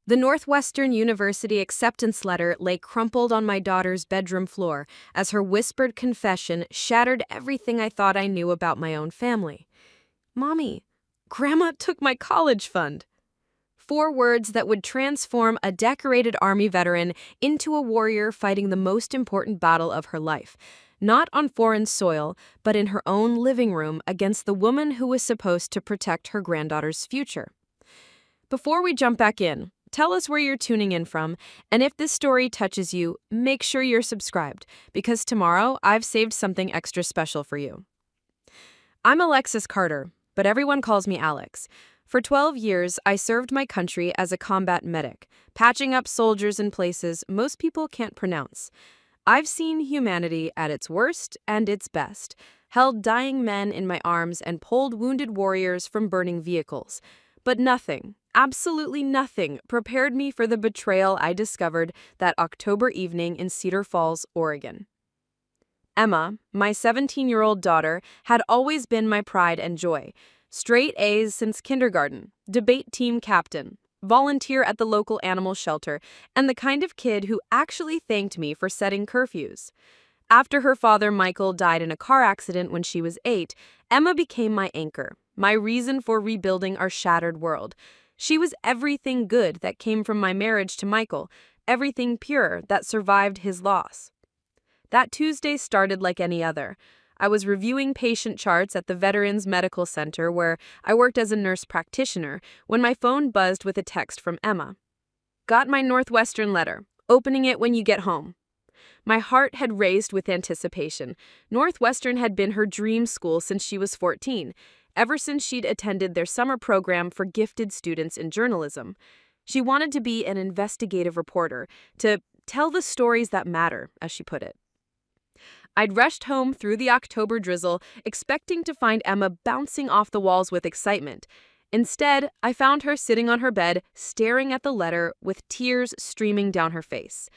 The Northwestern University acceptance letter lay crumpled on my daughter's bedroom floor as her whispered confession shattered everything I thought I knew about my own family. "Mommy, Grandma took my college fund." 4 words that would transform a decorated Army veteran into a warrior fighting the most important battle of her life, not on foreign soil, but in her own living room against the woman who was supposed to protect her granddaughter's future. Before we jump back in, tell us where you're tuning in from, and if this story touches you, make sure you're subscribed, because tomorrow I've saved something extra special for you. I'm Alexis Carter, but everyone calls me Alex. For 12 years, I served my country as a combat medic, patching up soldiers in places most people can't pronounce. I've seen humanity at its worst and its best, held dying men in my arms and pulled wounded warriors from burning vehicles. But nothing, absolutely nothing, prepared me for the betrayal I discovered that October evening in Cedar Falls, Oregon. Emma, my 17-year-old daughter, had always been my pride and joy. Straight A's since kindergarten, debate team captain, volunteer at the local animal shelter, and the kind of kid who actually thanked me for setting curfews. After her father, Michael, died in a car accident when she was 8, Emma became my anchor, my reason for rebuilding our shattered world. She was everything good that came from my marriage to Michael, everything pure that survived his loss. That Tuesday started like any other. I was reviewing patient charts at the Veterans Medical Center where I worked as a nurse practitioner when my phone buzzed with a text from Emma. "Got my Northwestern letter. Opening it when you get home." My heart had raced with anticipation. Northwestern had been her dream school since she was 14, ever since she'd attended their summer program for gifted students in journalism. She wanted to be an investigative reporter, to tell the stories that matter, as she put it. I'd rushed home through the October drizzle, expecting to find Emma bouncing off the walls with excitement. Instead, I found her sitting on her bed, staring at the letter with tears streaming down her face.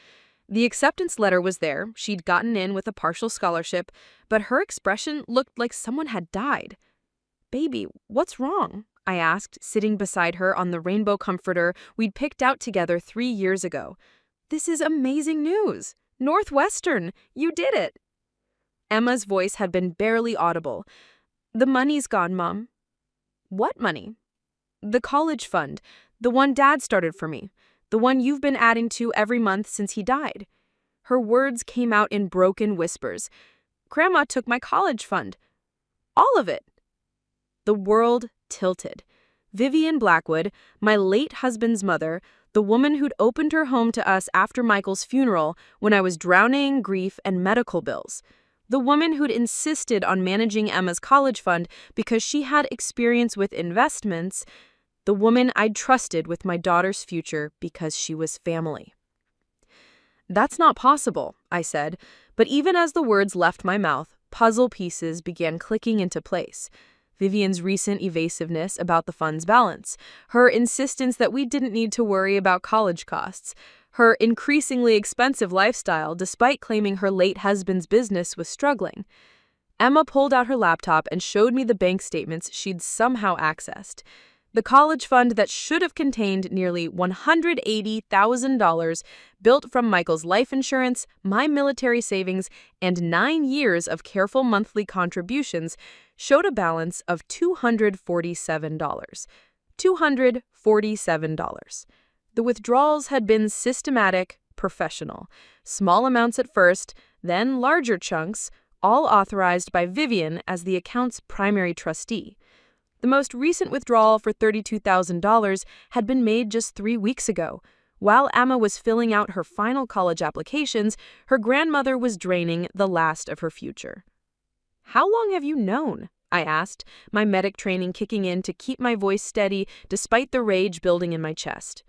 The acceptance letter was there, she'd gotten in with a partial scholarship, but her expression looked like someone had died. "Baby, what's wrong?" I asked, sitting beside her on the rainbow comforter we'd picked out together 3 years ago. "This is amazing news! Northwestern, you did it!" Emma's voice had been barely audible. "The money's gone, Mom." "What money?" "The college fund. The one Dad started for me. The one you've been adding to every month since he died." Her words came out in broken whispers. "Grandma took my college fund. All of it." The world tilted. Vivian Blackwood, my late husband's mother, the woman who'd opened her home to us after Michael's funeral when I was drowning in grief and medical bills. The woman who'd insisted on managing Emma's college fund because she had experience with investments. The woman I'd trusted with my daughter's future because she was family. "That's not possible," I said, but even as the words left my mouth, puzzle pieces began clicking into place. Vivian's recent evasiveness about the fund's balance, her insistence that we didn't need to worry about college costs, her increasingly expensive lifestyle despite claiming her late husband's business was struggling. Emma pulled out her laptop and showed me the bank statements she'd somehow accessed. The college fund that should have contained nearly $180,000, built from Michael's life insurance, my military savings, and 9 years of careful monthly contributions, showed a balance of $247. $247. The withdrawals had been systematic, professional. Small amounts at first, then larger chunks, all authorized by Vivian as the account's primary trustee. The most recent withdrawal for $32,000 had been made just 3 weeks ago. While Emma was filling out her final college applications, her grandmother was draining the last of her future. "How long have you known?" I asked, my medic training kicking in to keep my voice steady despite the rage building in my chest.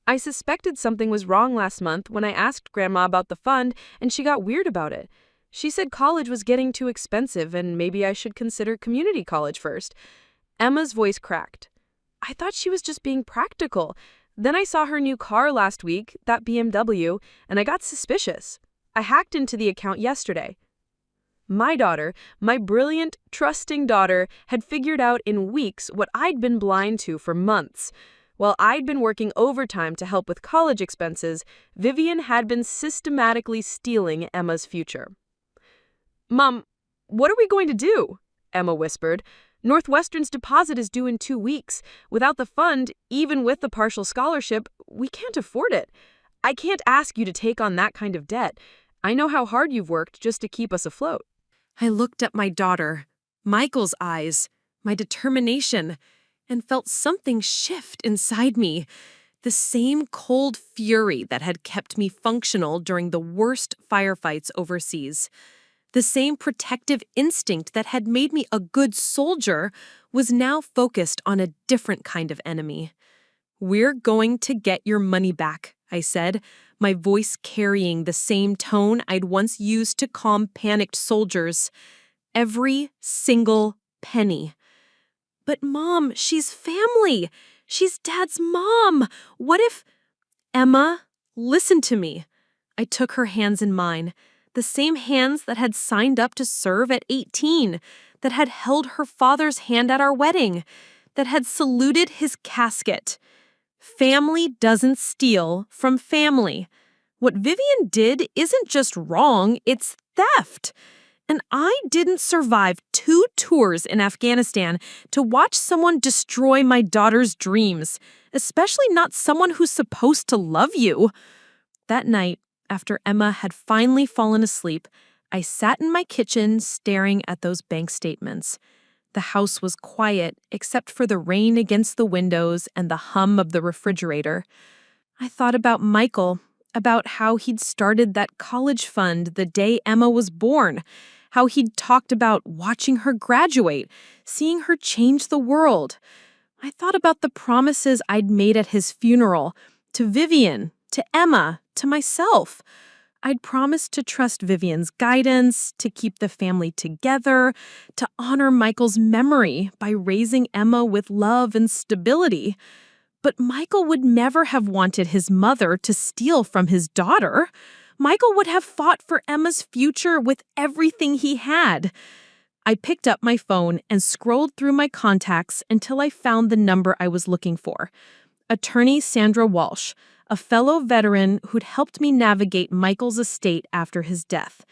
"I suspected something was wrong last month when I asked Grandma about the fund, and she got weird about it. She said college was getting too expensive and maybe I should consider community college first." Emma's voice cracked. "I thought she was just being practical. Then I saw her new car last week, that BMW, and I got suspicious. I hacked into the account yesterday." My daughter, my brilliant, trusting daughter, had figured out in weeks what I'd been blind to for months. While I'd been working overtime to help with college expenses, Vivian had been systematically stealing Emma's future. "Mom, what are we going to do?" Emma whispered. "Northwestern's deposit is due in 2 weeks. Without the fund, even with the partial scholarship, we can't afford it. I can't ask you to take on that kind of debt. I know how hard you've worked just to keep us afloat." I looked at my daughter, Michael's eyes, my determination, and felt something shift inside me. The same cold fury that had kept me functional during the worst firefights overseas. The same protective instinct that had made me a good soldier was now focused on a different kind of enemy. "We're going to get your money back," I said, my voice carrying the same tone I'd once used to calm panicked soldiers. "Every single penny." "But Mom, she's family. She's Dad's mom. What if—" "Emma, listen to me." I took her hands in mine, the same hands that had signed up to serve at 18, that had held her father's hand at our wedding, that had saluted his casket. Family doesn't steal from family. What Vivian did isn't just wrong, it's theft. And I didn't survive 2 tours in Afghanistan to watch someone destroy my daughter's dreams, especially not someone who's supposed to love you. That night, after Emma had finally fallen asleep, I sat in my kitchen staring at those bank statements. The house was quiet except for the rain against the windows and the hum of the refrigerator. I thought about Michael, about how he'd started that college fund the day Emma was born, how he'd talked about watching her graduate, seeing her change the world. I thought about the promises I'd made at his funeral, to Vivian, to Emma, to myself. I'd promised to trust Vivian's guidance, to keep the family together, to honor Michael's memory by raising Emma with love and stability. But Michael would never have wanted his mother to steal from his daughter. Michael would have fought for Emma's future with everything he had. I picked up my phone and scrolled through my contacts until I found the number I was looking for. Attorney Sandra Walsh, a fellow veteran who'd helped me navigate Michael's estate after his death.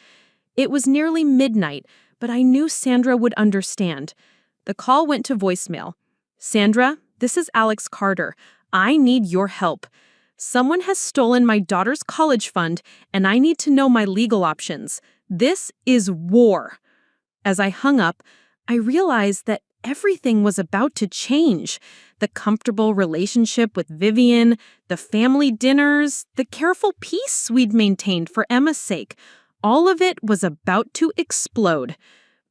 It was nearly midnight, but I knew Sandra would understand. The call went to voicemail. "Sandra, this is Alex Carter. I need your help. Someone has stolen my daughter's college fund, and I need to know my legal options. This is war." As I hung up, I realized that everything was about to change. The comfortable relationship with Vivian, the family dinners, the careful peace we'd maintained for Emma's sake. All of it was about to explode.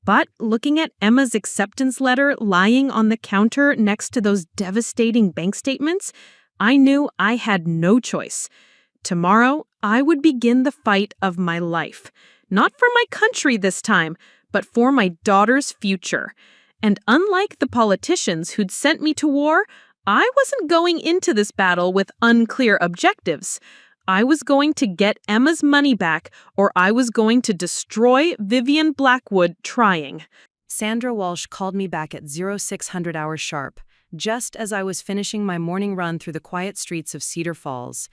But looking at Emma's acceptance letter lying on the counter next to those devastating bank statements, I knew I had no choice. Tomorrow, I would begin the fight of my life. Not for my country this time, but for my daughter's future. And unlike the politicians who'd sent me to war, I wasn't going into this battle with unclear objectives. I was going to get Emma's money back, or I was going to destroy Vivian Blackwood trying. Sandra Walsh called me back at 0600 hours sharp, just as I was finishing my morning run through the quiet streets of Cedar Falls.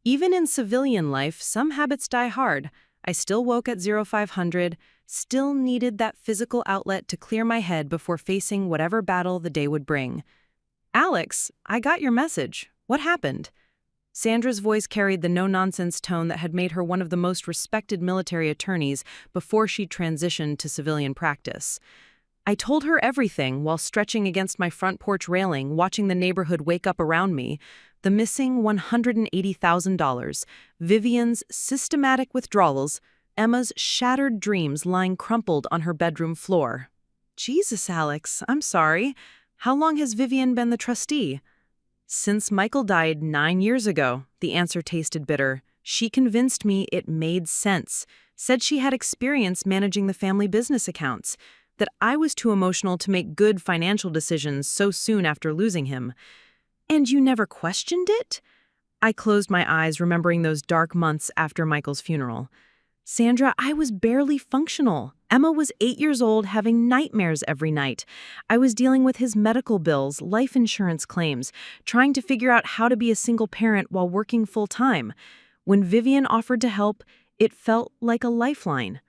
Even in civilian life, some habits die hard. I still woke at 0500, still needed that physical outlet to clear my head before facing whatever battle the day would bring. "Alex, I got your message. What happened?" Sandra's voice carried the no-nonsense tone that had made her one of the most respected military attorneys before she transitioned to civilian practice. I told her everything while stretching against my front porch railing, watching the neighborhood wake up around me. The missing $180,000, Vivian's systematic withdrawals, Emma's shattered dreams lying crumpled on her bedroom floor. "Jesus, Alex, I'm sorry. How long has Vivian been the trustee?" "Since Michael died 9 years ago," the answer tasted bitter. "She convinced me it made sense, said she had experience managing the family business accounts, that I was too emotional to make good financial decisions so soon after losing him." "And you never questioned it?" I closed my eyes, remembering those dark months after Michael's funeral. Sandra, I was barely functional. Emma was 8 years old, having nightmares every night. I was dealing with his medical bills, life insurance claims, trying to figure out how to be a single parent while working full-time. When Vivian offered to help, it felt like a lifeline.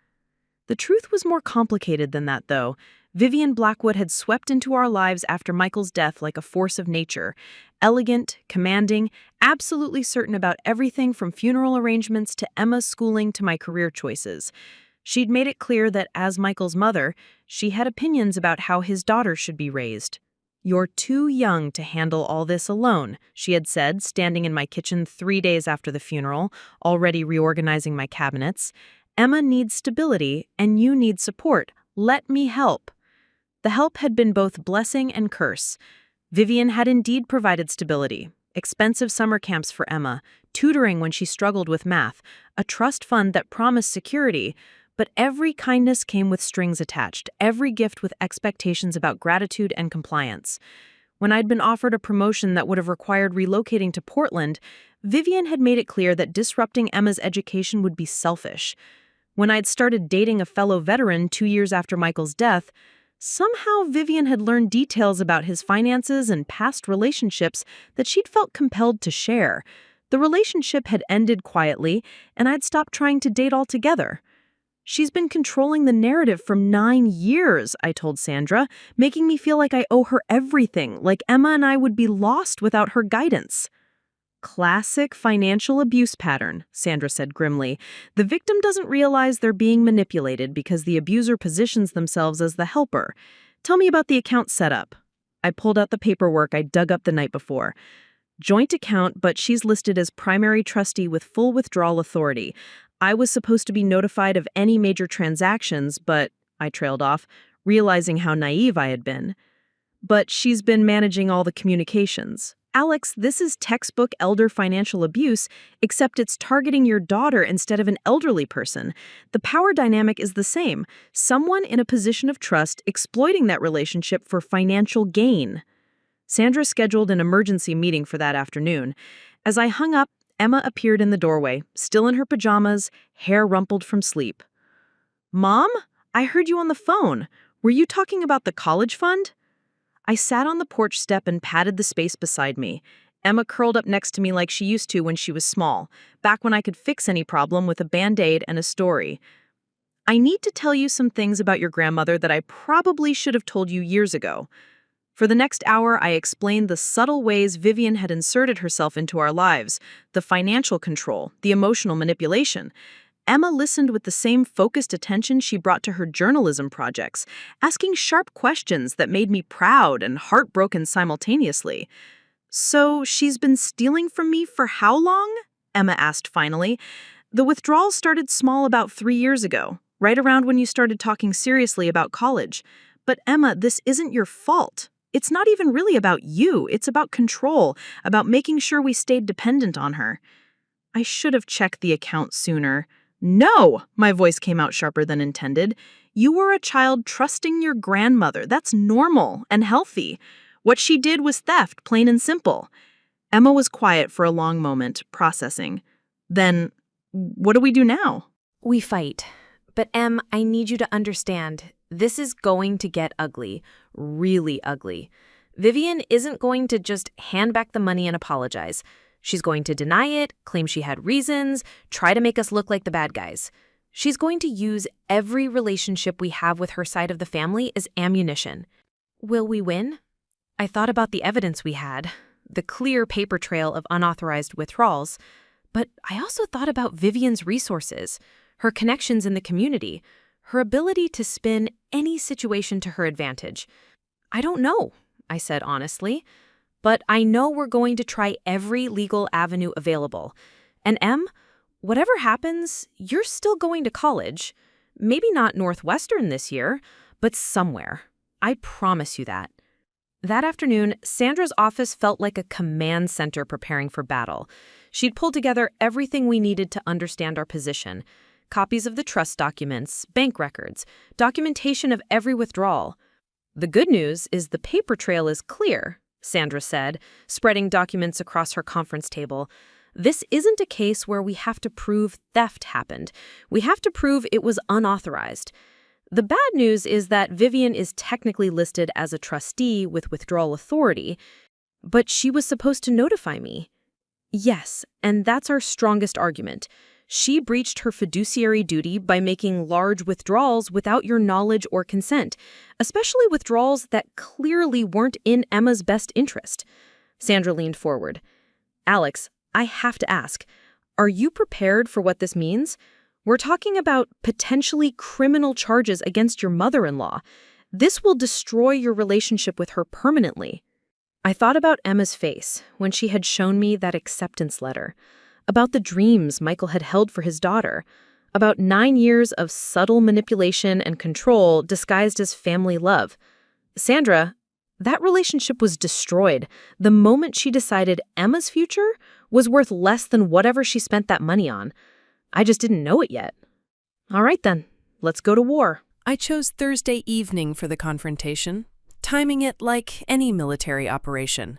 The truth was more complicated than that, though. Vivian Blackwood had swept into our lives after Michael's death like a force of nature. Elegant, commanding, absolutely certain about everything from funeral arrangements to Emma's schooling to my career choices. She'd made it clear that, as Michael's mother, she had opinions about how his daughter should be raised. "You're too young to handle all this alone," she had said, standing in my kitchen 3 days after the funeral, already reorganizing my cabinets. "Emma needs stability, and you need support. Let me help." The help had been both blessing and curse. Vivian had indeed provided stability, expensive summer camps for Emma, tutoring when she struggled with math, a trust fund that promised security, but every kindness came with strings attached, every gift with expectations about gratitude and compliance. When I'd been offered a promotion that would have required relocating to Portland, Vivian had made it clear that disrupting Emma's education would be selfish. When I'd started dating a fellow veteran 2 years after Michael's death, somehow Vivian had learned details about his finances and past relationships that she'd felt compelled to share. The relationship had ended quietly, and I'd stopped trying to date altogether. "She's been controlling the narrative for 9 years," I told Sandra, "making me feel like I owe her everything, like Emma and I would be lost without her guidance." "Classic financial abuse pattern," Sandra said grimly. "The victim doesn't realize they're being manipulated because the abuser positions themselves as the helper. Tell me about the account setup." I pulled out the paperwork I dug up the night before. "Joint account, but she's listed as primary trustee with full withdrawal authority. I was supposed to be notified of any major transactions, but," I trailed off, realizing how naive I had been. "But she's been managing all the communications. Alex, this is textbook elder financial abuse, except it's targeting your daughter instead of an elderly person. The power dynamic is the same. Someone in a position of trust exploiting that relationship for financial gain." Sandra scheduled an emergency meeting for that afternoon. As I hung up, Emma appeared in the doorway, still in her pajamas, hair rumpled from sleep. "Mom, I heard you on the phone. Were you talking about the college fund?" I sat on the porch step and patted the space beside me. Emma curled up next to me like she used to when she was small, back when I could fix any problem with a Band-Aid and a story. "I need to tell you some things about your grandmother that I probably should have told you years ago." For the next hour, I explained the subtle ways Vivian had inserted herself into our lives, the financial control, the emotional manipulation. Emma listened with the same focused attention she brought to her journalism projects, asking sharp questions that made me proud and heartbroken simultaneously. "So she's been stealing from me for how long?" Emma asked finally. "The withdrawal started small about 3 years ago, right around when you started talking seriously about college. But Emma, this isn't your fault. It's not even really about you. It's about control, about making sure we stayed dependent on her." I should have checked the account sooner. "No!" My voice came out sharper than intended. "You were a child trusting your grandmother. That's normal and healthy. What she did was theft, plain and simple." Emma was quiet for a long moment, processing. "Then, what do we do now?" We fight. But Em, I need you to understand, this is going to get ugly, really ugly. Vivian isn't going to just hand back the money and apologize. She's going to deny it, claim she had reasons, try to make us look like the bad guys. She's going to use every relationship we have with her side of the family as ammunition. Will we win? I thought about the evidence we had, the clear paper trail of unauthorized withdrawals, but I also thought about Vivian's resources, her connections in the community, her ability to spin any situation to her advantage. "I don't know," I said honestly. "But I know we're going to try every legal avenue available. And Em, whatever happens, you're still going to college. Maybe not Northwestern this year, but somewhere. I promise you that." That afternoon, Sandra's office felt like a command center preparing for battle. She'd pulled together everything we needed to understand our position. Copies of the trust documents, bank records, documentation of every withdrawal. "The good news is the paper trail is clear," Sandra said, spreading documents across her conference table. This isn't a case where we have to prove theft happened. We have to prove it was unauthorized. The bad news is that Vivian is technically listed as a trustee with withdrawal authority, but she was supposed to notify me. Yes, and that's our strongest argument. She breached her fiduciary duty by making large withdrawals without your knowledge or consent, especially withdrawals that clearly weren't in Emma's best interest. Sandra leaned forward. Alex, I have to ask, are you prepared for what this means? We're talking about potentially criminal charges against your mother-in-law. This will destroy your relationship with her permanently. I thought about Emma's face when she had shown me that acceptance letter, about the dreams Michael had held for his daughter, about 9 years of subtle manipulation and control disguised as family love. Sandra, that relationship was destroyed the moment she decided Emma's future was worth less than whatever she spent that money on. I just didn't know it yet. All right then, let's go to war. I chose Thursday evening for the confrontation, timing it like any military operation.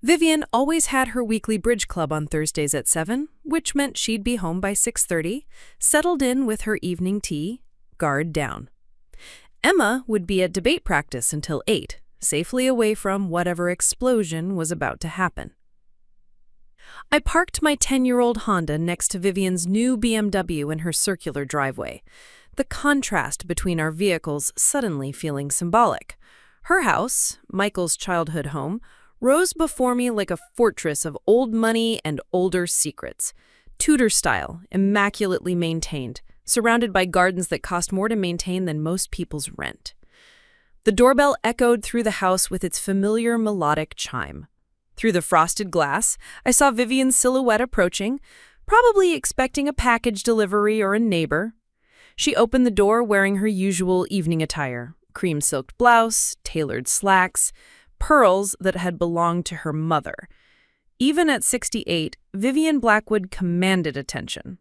Vivian always had her weekly bridge club on Thursdays at 7, which meant she'd be home by 6:30, settled in with her evening tea, guard down. Emma would be at debate practice until 8, safely away from whatever explosion was about to happen. I parked my 10-year-old Honda next to Vivian's new BMW in her circular driveway, the contrast between our vehicles suddenly feeling symbolic. Her house, Michael's childhood home, rose before me like a fortress of old money and older secrets. Tudor style, immaculately maintained, surrounded by gardens that cost more to maintain than most people's rent. The doorbell echoed through the house with its familiar melodic chime. Through the frosted glass, I saw Vivian's silhouette approaching, probably expecting a package delivery or a neighbor. She opened the door wearing her usual evening attire, cream-silked blouse, tailored slacks, pearls that had belonged to her mother. Even at 68, Vivian Blackwood commanded attention.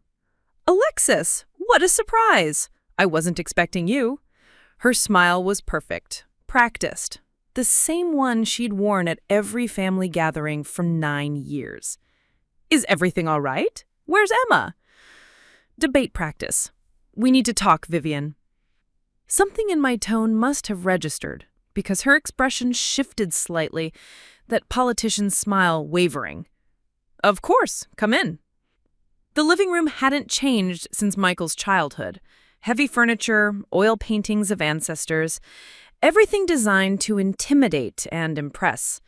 "Alexis, what a surprise! I wasn't expecting you." Her smile was perfect, practiced, the same one she'd worn at every family gathering for 9 years. "Is everything all right? Where's Emma?" "Debate practice. We need to talk, Vivian." Something in my tone must have registered, because her expression shifted slightly, that politician's smile wavering. "Of course, come in." The living room hadn't changed since Michael's childhood. Heavy furniture, oil paintings of ancestors, everything designed to intimidate and impress.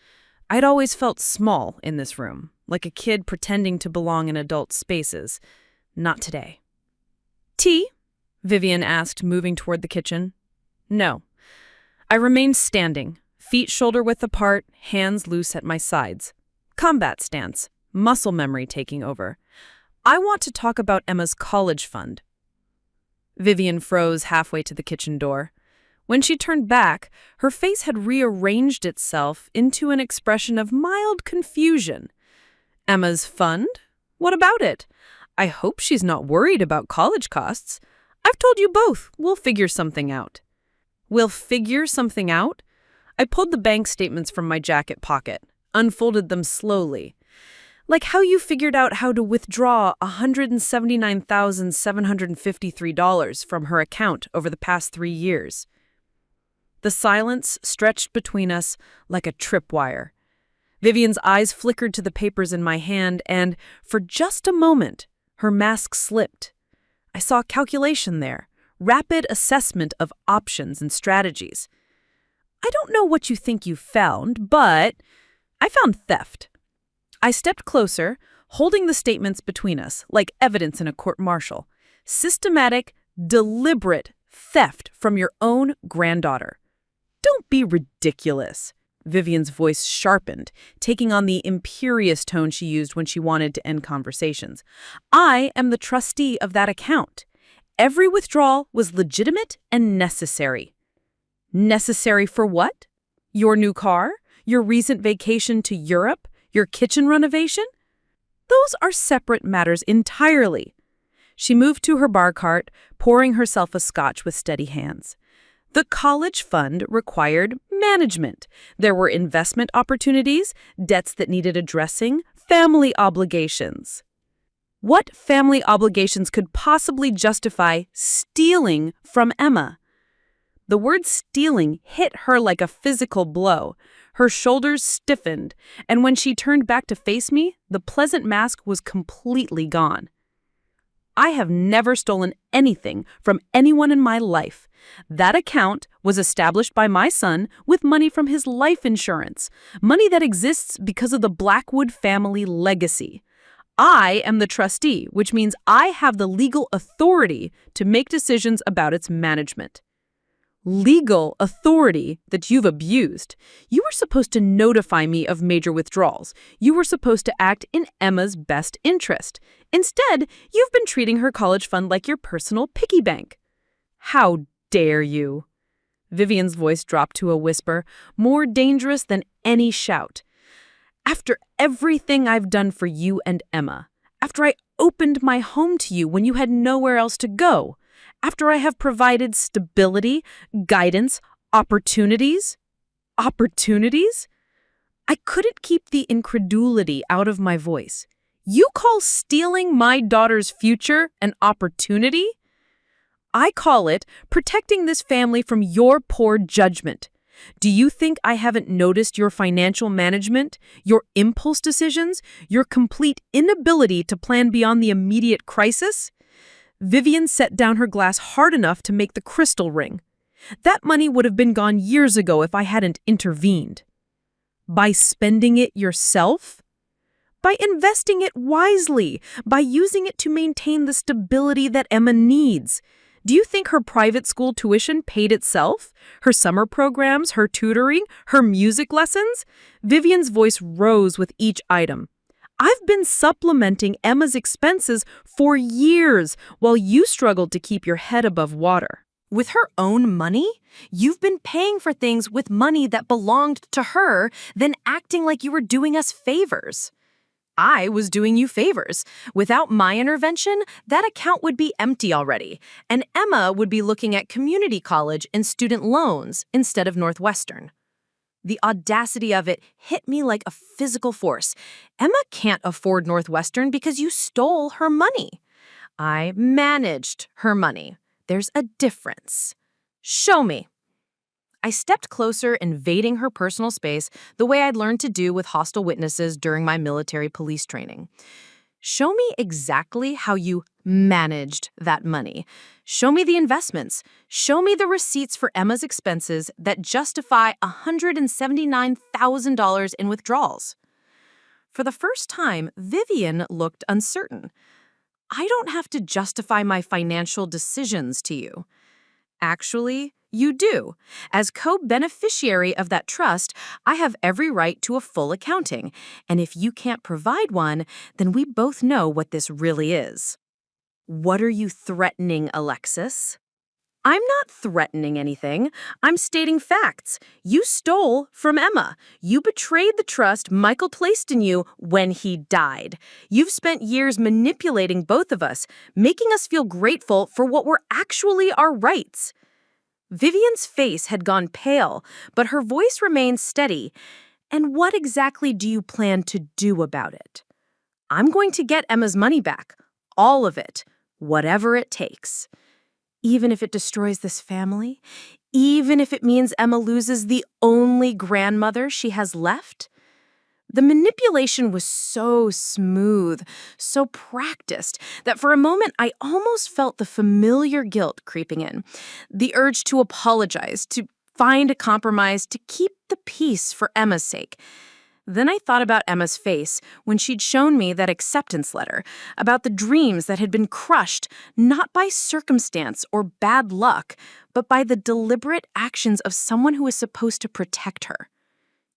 I'd always felt small in this room, like a kid pretending to belong in adult spaces. Not today. "Tea?" Vivian asked, moving toward the kitchen. "No." I remained standing, feet shoulder-width apart, hands loose at my sides. Combat stance, muscle memory taking over. "I want to talk about Emma's college fund." Vivian froze halfway to the kitchen door. When she turned back, her face had rearranged itself into an expression of mild confusion. "Emma's fund? What about it? I hope she's not worried about college costs. I've told you both, we'll figure something out." "We'll figure something out?" I pulled the bank statements from my jacket pocket, unfolded them slowly. "Like how you figured out how to withdraw $179,753 from her account over the past 3 years. The silence stretched between us like a tripwire. Vivian's eyes flickered to the papers in my hand, and, for just a moment, her mask slipped. I saw calculation there, rapid assessment of options and strategies. "I don't know what you think you found, but I found theft." I stepped closer, holding the statements between us, like evidence in a court-martial. "Systematic, deliberate theft from your own granddaughter." "Don't be ridiculous." Vivian's voice sharpened, taking on the imperious tone she used when she wanted to end conversations. "I am the trustee of that account. Every withdrawal was legitimate and necessary." "Necessary for what? Your new car? Your recent vacation to Europe? Your kitchen renovation? Those are separate matters entirely." She moved to her bar cart, pouring herself a scotch with steady hands. "The college fund required management. There were investment opportunities, debts that needed addressing, family obligations. What family obligations could possibly justify stealing from Emma? The word stealing hit her like a physical blow. Her shoulders stiffened, and when she turned back to face me, the pleasant mask was completely gone. I have never stolen anything from anyone in my life. That account was established by my son with money from his life insurance, money that exists because of the Blackwood family legacy. I am the trustee, which means I have the legal authority to make decisions about its management. Legal authority that you've abused. You were supposed to notify me of major withdrawals. You were supposed to act in Emma's best interest. Instead, you've been treating her college fund like your personal piggy bank. How dare you? Vivian's voice dropped to a whisper, more dangerous than any shout. After everything I've done for you and Emma, after I opened my home to you when you had nowhere else to go, after I have provided stability, guidance, opportunities, I couldn't keep the incredulity out of my voice. You call stealing my daughter's future an opportunity? I call it protecting this family from your poor judgment. Do you think I haven't noticed your financial management, your impulse decisions, your complete inability to plan beyond the immediate crisis? Vivian set down her glass hard enough to make the crystal ring. That money would have been gone years ago if I hadn't intervened. By spending it yourself? By investing it wisely, by using it to maintain the stability that Emma needs. Do you think her private school tuition paid itself? Her summer programs, her tutoring, her music lessons? Vivian's voice rose with each item. I've been supplementing Emma's expenses for years while you struggled to keep your head above water. With her own money? You've been paying for things with money that belonged to her, then acting like you were doing us favors. I was doing you favors. Without my intervention, that account would be empty already, and Emma would be looking at community college and student loans instead of Northwestern. The audacity of it hit me like a physical force. Emma can't afford Northwestern because you stole her money. I managed her money. There's a difference. Show me. I stepped closer, invading her personal space the way I'd learned to do with hostile witnesses during my military police training. Show me exactly how you managed that money. Show me the investments. Show me the receipts for Emma's expenses that justify $179,000 in withdrawals. For the first time, Vivian looked uncertain. I don't have to justify my financial decisions to you. Actually, you do. As co-beneficiary of that trust, I have every right to a full accounting, and if you can't provide one, then we both know what this really is. What are you threatening, Alexis? I'm not threatening anything. I'm stating facts. You stole from Emma. You betrayed the trust Michael placed in you when he died. You've spent years manipulating both of us, making us feel grateful for what were actually our rights. Vivian's face had gone pale, but her voice remained steady. And what exactly do you plan to do about it? I'm going to get Emma's money back. All of it. Whatever it takes. Even if it destroys this family? Even if it means Emma loses the only grandmother she has left? The manipulation was so smooth, so practiced, that for a moment I almost felt the familiar guilt creeping in. The urge to apologize, to find a compromise, to keep the peace for Emma's sake. Then I thought about Emma's face when she'd shown me that acceptance letter, about the dreams that had been crushed not by circumstance or bad luck, but by the deliberate actions of someone who was supposed to protect her.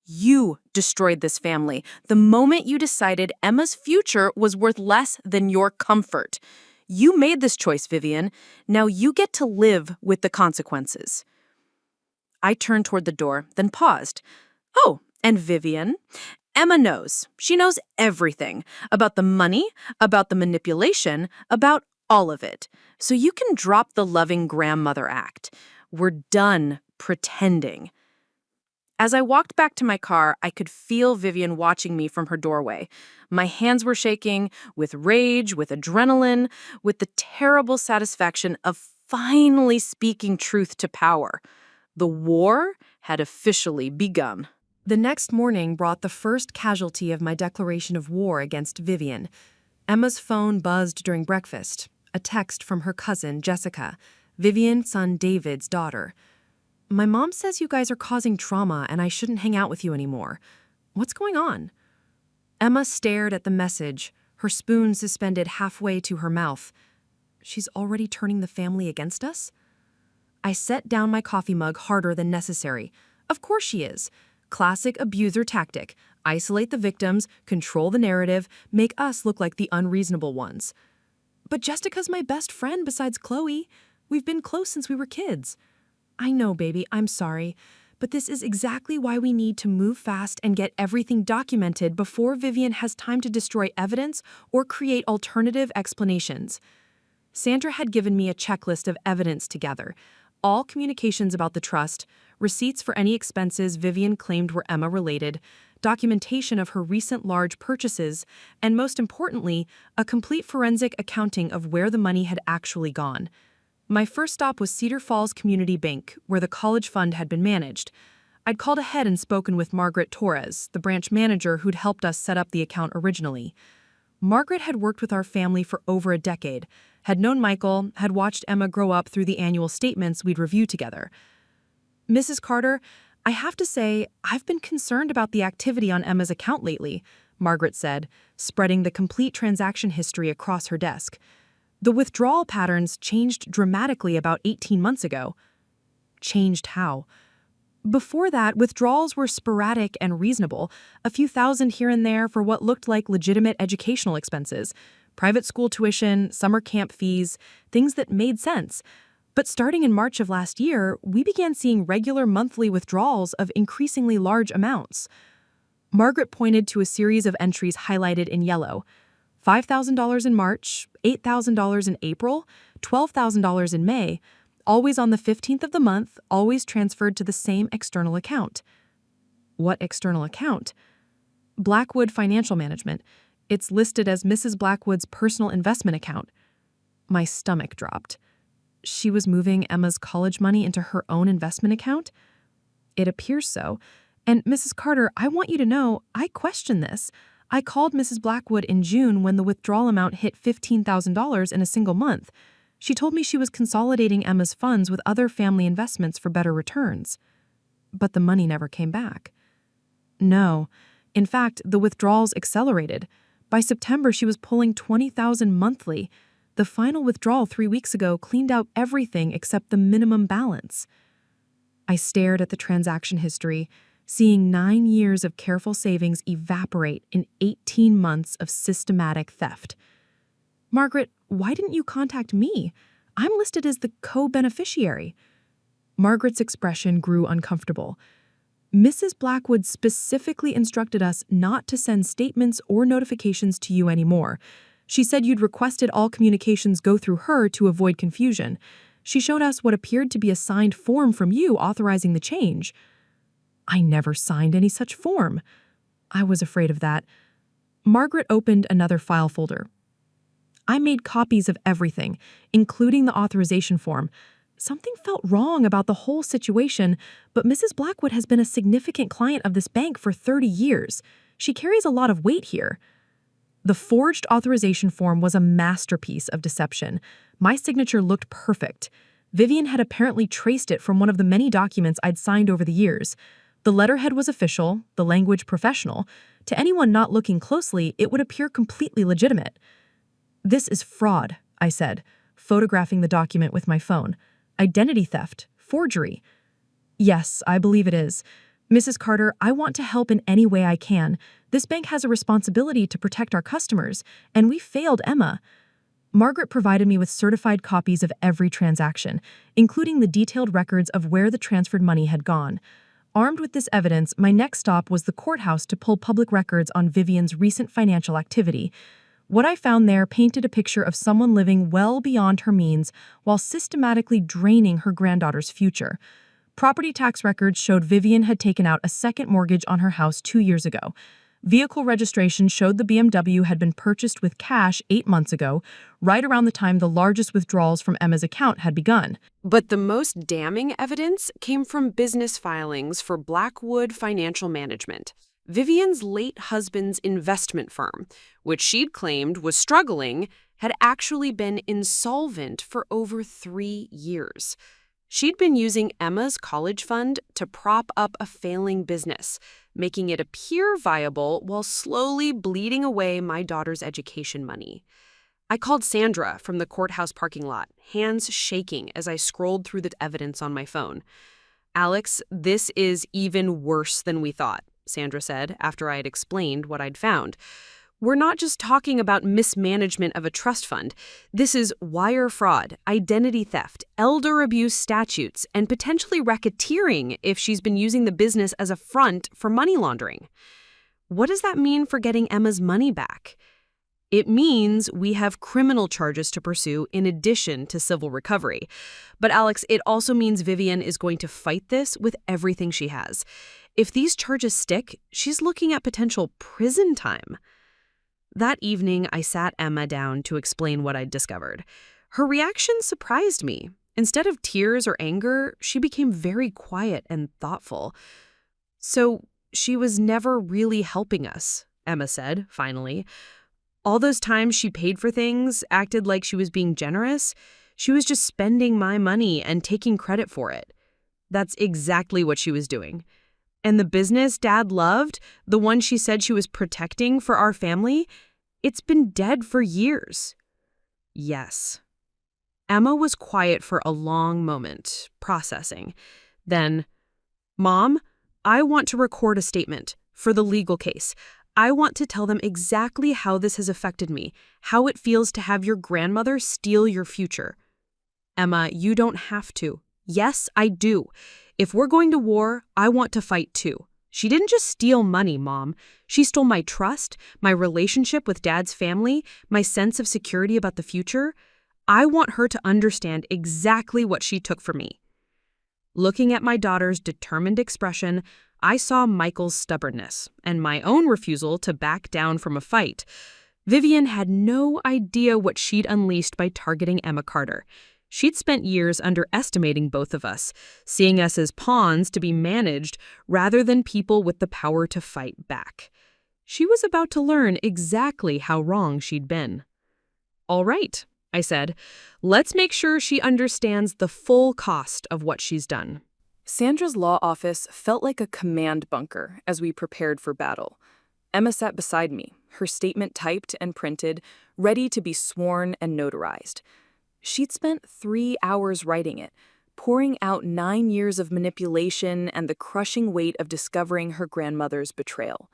You destroyed this family the moment you decided Emma's future was worth less than your comfort. You made this choice, Vivian. Now you get to live with the consequences. I turned toward the door, then paused. Oh, and Vivian? Emma knows. She knows everything about the money, about the manipulation, about all of it. So you can drop the loving grandmother act. We're done pretending. As I walked back to my car, I could feel Vivian watching me from her doorway. My hands were shaking with rage, with adrenaline, with the terrible satisfaction of finally speaking truth to power. The war had officially begun. The next morning brought the first casualty of my declaration of war against Vivian. Emma's phone buzzed during breakfast, a text from her cousin, Jessica, Vivian's son David's daughter. "My mom says you guys are causing trauma and I shouldn't hang out with you anymore. What's going on?" Emma stared at the message, her spoon suspended halfway to her mouth. She's already turning the family against us? I set down my coffee mug harder than necessary. Of course she is. Classic abuser tactic. Isolate the victims, control the narrative, make us look like the unreasonable ones. But Jessica's my best friend besides Chloe. We've been close since we were kids. I know, baby, I'm sorry. But this is exactly why we need to move fast and get everything documented before Vivian has time to destroy evidence or create alternative explanations. Sandra had given me a checklist of evidence to gather. All communications about the trust, receipts for any expenses Vivian claimed were Emma-related, documentation of her recent large purchases, and most importantly, a complete forensic accounting of where the money had actually gone. My first stop was Cedar Falls Community Bank, where the college fund had been managed. I'd called ahead and spoken with Margaret Torres, the branch manager who'd helped us set up the account originally. Margaret had worked with our family for over a decade, had known Michael, had watched Emma grow up through the annual statements we'd review together. "Mrs. Carter, I have to say, I've been concerned about the activity on Emma's account lately," Margaret said, spreading the complete transaction history across her desk. "The withdrawal patterns changed dramatically about 18 months ago." Changed how? Before that, withdrawals were sporadic and reasonable, a few thousand here and there for what looked like legitimate educational expenses, private school tuition, summer camp fees, things that made sense. But starting in March of last year, we began seeing regular monthly withdrawals of increasingly large amounts. Margaret pointed to a series of entries highlighted in yellow. $5,000 in March, $8,000 in April, $12,000 in May, always on the 15th of the month, always transferred to the same external account. What external account? Blackwood Financial Management. It's listed as Mrs. Blackwood's personal investment account. My stomach dropped. She was moving Emma's college money into her own investment account? It appears so. And Mrs. Carter, I want you to know, I question this. I called Mrs. Blackwood in June when the withdrawal amount hit $15,000 in a single month. She told me she was consolidating Emma's funds with other family investments for better returns. But the money never came back. No. In fact, the withdrawals accelerated. By September, she was pulling $20,000 monthly. The final withdrawal 3 weeks ago cleaned out everything except the minimum balance. I stared at the transaction history, seeing 9 years of careful savings evaporate in 18 months of systematic theft. "Margaret, why didn't you contact me? I'm listed as the co-beneficiary." Margaret's expression grew uncomfortable. "Mrs. Blackwood specifically instructed us not to send statements or notifications to you anymore. She said you'd requested all communications go through her to avoid confusion. She showed us what appeared to be a signed form from you authorizing the change." I never signed any such form. I was afraid of that. Margaret opened another file folder. "I made copies of everything, including the authorization form. Something felt wrong about the whole situation, but Mrs. Blackwood has been a significant client of this bank for 30 years. She carries a lot of weight here." The forged authorization form was a masterpiece of deception. My signature looked perfect. Vivian had apparently traced it from one of the many documents I'd signed over the years. The letterhead was official, the language professional. To anyone not looking closely, it would appear completely legitimate. "This is fraud," I said, photographing the document with my phone. "Identity theft, forgery." "Yes, I believe it is. Mrs. Carter, I want to help in any way I can. This bank has a responsibility to protect our customers, and we failed Emma." Margaret provided me with certified copies of every transaction, including the detailed records of where the transferred money had gone. Armed with this evidence, my next stop was the courthouse to pull public records on Vivian's recent financial activity. What I found there painted a picture of someone living well beyond her means while systematically draining her granddaughter's future. Property tax records showed Vivian had taken out a second mortgage on her house 2 years ago. Vehicle registration showed the BMW had been purchased with cash 8 months ago, right around the time the largest withdrawals from Emma's account had begun. But the most damning evidence came from business filings for Blackwood Financial Management, Vivian's late husband's investment firm, which she'd claimed was struggling, had actually been insolvent for over 3 years. She'd been using Emma's college fund to prop up a failing business, making it appear viable while slowly bleeding away my daughter's education money. I called Sandra from the courthouse parking lot, hands shaking as I scrolled through the evidence on my phone. "Alex, this is even worse than we thought," Sandra said after I had explained what I'd found. "We're not just talking about mismanagement of a trust fund. This is wire fraud, identity theft, elder abuse statutes, and potentially racketeering if she's been using the business as a front for money laundering." What does that mean for getting Emma's money back? It means we have criminal charges to pursue in addition to civil recovery. But Alex, it also means Vivian is going to fight this with everything she has. If these charges stick, she's looking at potential prison time. That evening, I sat Emma down to explain what I'd discovered. Her reaction surprised me. Instead of tears or anger, she became very quiet and thoughtful. "So she was never really helping us," Emma said, finally. "All those times she paid for things, acted like she was being generous, she was just spending my money and taking credit for it." That's exactly what she was doing. And the business Dad loved, the one she said she was protecting for our family, it's been dead for years. Yes. Emma was quiet for a long moment, processing. Then, "Mom, I want to record a statement for the legal case. I want to tell them exactly how this has affected me, how it feels to have your grandmother steal your future." "Emma, you don't have to." "Yes, I do. If we're going to war, I want to fight too. She didn't just steal money, Mom. She stole my trust, my relationship with Dad's family, my sense of security about the future. I want her to understand exactly what she took from me." Looking at my daughter's determined expression, I saw Michael's stubbornness and my own refusal to back down from a fight. Vivian had no idea what she'd unleashed by targeting Emma Carter. She'd spent years underestimating both of us, seeing us as pawns to be managed rather than people with the power to fight back. She was about to learn exactly how wrong she'd been. "All right," I said, "let's make sure she understands the full cost of what she's done." Sandra's law office felt like a command bunker as we prepared for battle. Emma sat beside me, her statement typed and printed, ready to be sworn and notarized. She'd spent 3 hours writing it, pouring out 9 years of manipulation and the crushing weight of discovering her grandmother's betrayal.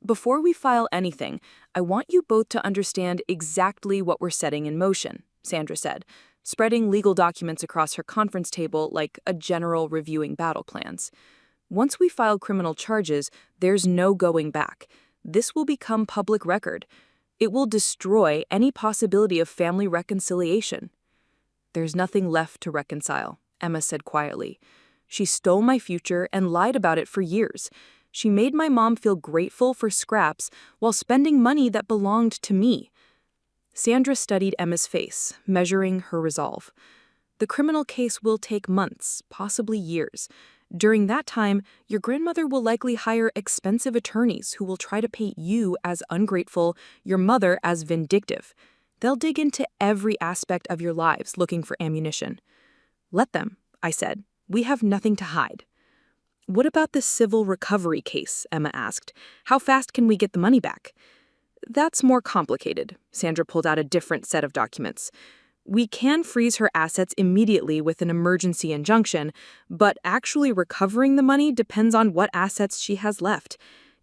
"Before we file anything, I want you both to understand exactly what we're setting in motion," Sandra said, spreading legal documents across her conference table like a general reviewing battle plans. "Once we file criminal charges, there's no going back. This will become public record. It will destroy any possibility of family reconciliation." "There's nothing left to reconcile," Emma said quietly. "She stole my future and lied about it for years. She made my mom feel grateful for scraps while spending money that belonged to me." Sandra studied Emma's face, measuring her resolve. "The criminal case will take months, possibly years. During that time, your grandmother will likely hire expensive attorneys who will try to paint you as ungrateful, your mother as vindictive. They'll dig into every aspect of your lives looking for ammunition." "Let them," I said. "We have nothing to hide." "What about the civil recovery case?" Emma asked. "How fast can we get the money back?" "That's more complicated." Sandra pulled out a different set of documents. "We can freeze her assets immediately with an emergency injunction, but actually recovering the money depends on what assets she has left.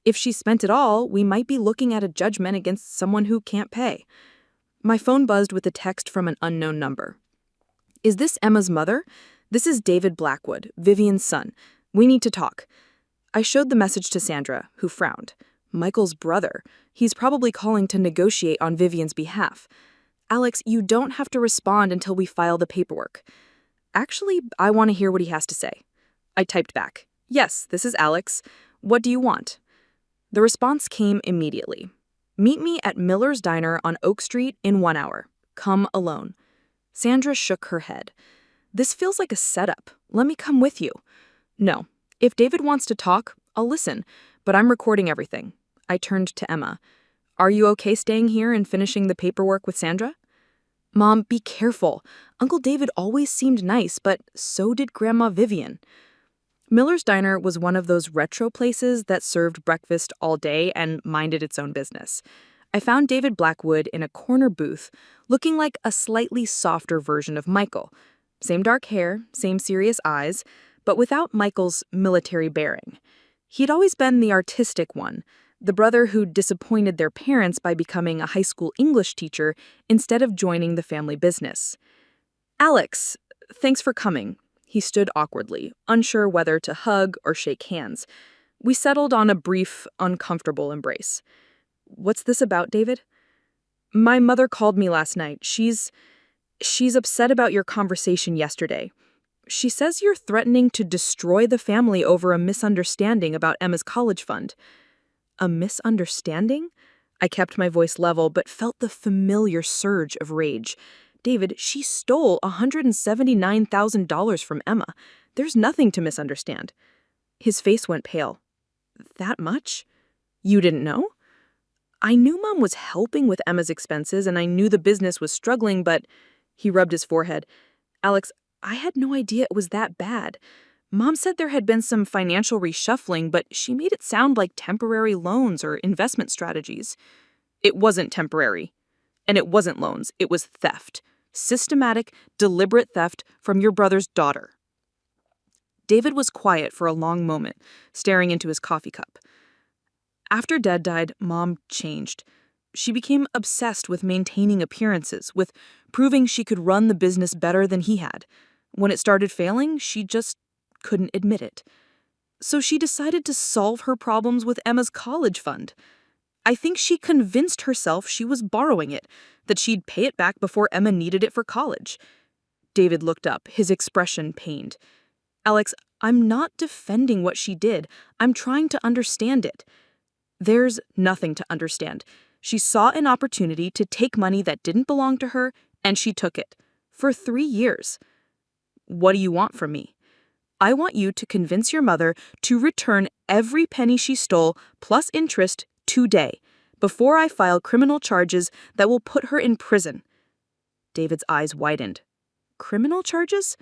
If she spent it all, we might be looking at a judgment against someone who can't pay." My phone buzzed with a text from an unknown number. "Is this Emma's mother? This is David Blackwood, Vivian's son. We need to talk." I showed the message to Sandra, who frowned. "Michael's brother. He's probably calling to negotiate on Vivian's behalf." "Alex, you don't have to respond until we file the paperwork." "Actually, I want to hear what he has to say." I typed back, "Yes, this is Alex. What do you want?" The response came immediately. "Meet me at Miller's Diner on Oak Street in 1 hour. Come alone." Sandra shook her head. "This feels like a setup. Let me come with you." "No. If David wants to talk, I'll listen, but I'm recording everything." I turned to Emma. "Are you okay staying here and finishing the paperwork with Sandra?" "Mom, be careful. Uncle David always seemed nice, but so did Grandma Vivian." Miller's Diner was one of those retro places that served breakfast all day and minded its own business. I found David Blackwood in a corner booth, looking like a slightly softer version of Michael. Same dark hair, same serious eyes, but without Michael's military bearing. He'd always been the artistic one, the brother who disappointed their parents by becoming a high school English teacher instead of joining the family business. "Alex, thanks for coming." He stood awkwardly, unsure whether to hug or shake hands. We settled on a brief, uncomfortable embrace. "What's this about, David?" "My mother called me last night. She's upset about your conversation yesterday. She says you're threatening to destroy the family over a misunderstanding about Emma's college fund." "A misunderstanding?" I kept my voice level but felt the familiar surge of rage. "David, she stole $179,000 from Emma. There's nothing to misunderstand." His face went pale. "That much? You didn't know?" "I knew Mom was helping with Emma's expenses and I knew the business was struggling, but..." He rubbed his forehead. "Alex, I had no idea it was that bad. Mom said there had been some financial reshuffling, but she made it sound like temporary loans or investment strategies." "It wasn't temporary. And it wasn't loans. It was theft. Systematic, deliberate theft from your brother's daughter." David was quiet for a long moment, staring into his coffee cup. "After Dad died, Mom changed. She became obsessed with maintaining appearances, with proving she could run the business better than he had. When it started failing, she just couldn't admit it. So she decided to solve her problems with Emma's college fund. I think she convinced herself she was borrowing it, that she'd pay it back before Emma needed it for college." David looked up, his expression pained. "Alex, I'm not defending what she did. I'm trying to understand it." "There's nothing to understand. She saw an opportunity to take money that didn't belong to her, and she took it. For 3 years. What do you want from me?" "I want you to convince your mother to return every penny she stole, plus interest, today, before I file criminal charges that will put her in prison." David's eyes widened. "Criminal charges?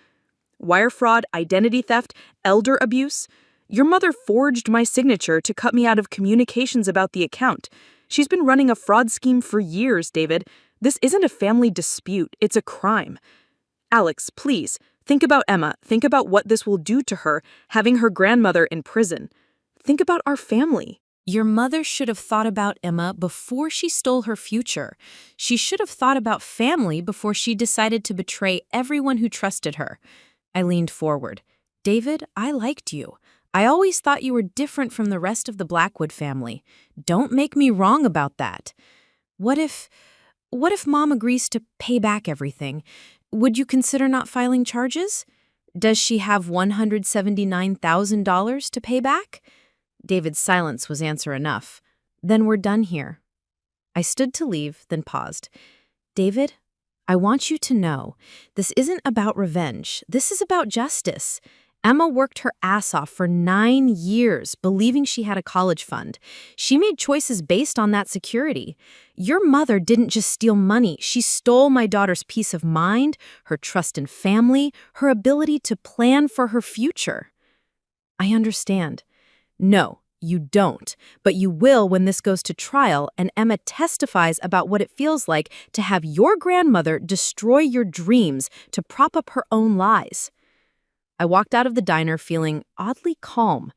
Wire fraud, identity theft, elder abuse? Your mother forged my signature to cut me out of communications about the account. She's been running a fraud scheme for years, David. This isn't a family dispute, it's a crime. Alex, please, think about Emma. Think about what this will do to her, having her grandmother in prison. Think about our family." Your mother should have thought about Emma before she stole her future. She should have thought about family before she decided to betray everyone who trusted her. I leaned forward. "David, I liked you. I always thought you were different from the rest of the Blackwood family. Don't make me wrong about that. What if Mom agrees to pay back everything? Would you consider not filing charges? Does she have $179,000 to pay back?" David's silence was answer enough. "Then we're done here." I stood to leave, then paused. "David, I want you to know, this isn't about revenge. This is about justice. Emma worked her ass off for 9 years, believing she had a college fund. She made choices based on that security. Your mother didn't just steal money. She stole my daughter's peace of mind, her trust in family, her ability to plan for her future." "I understand." "No, you don't, but you will when this goes to trial and Emma testifies about what it feels like to have your grandmother destroy your dreams to prop up her own lies." I walked out of the diner feeling oddly calm.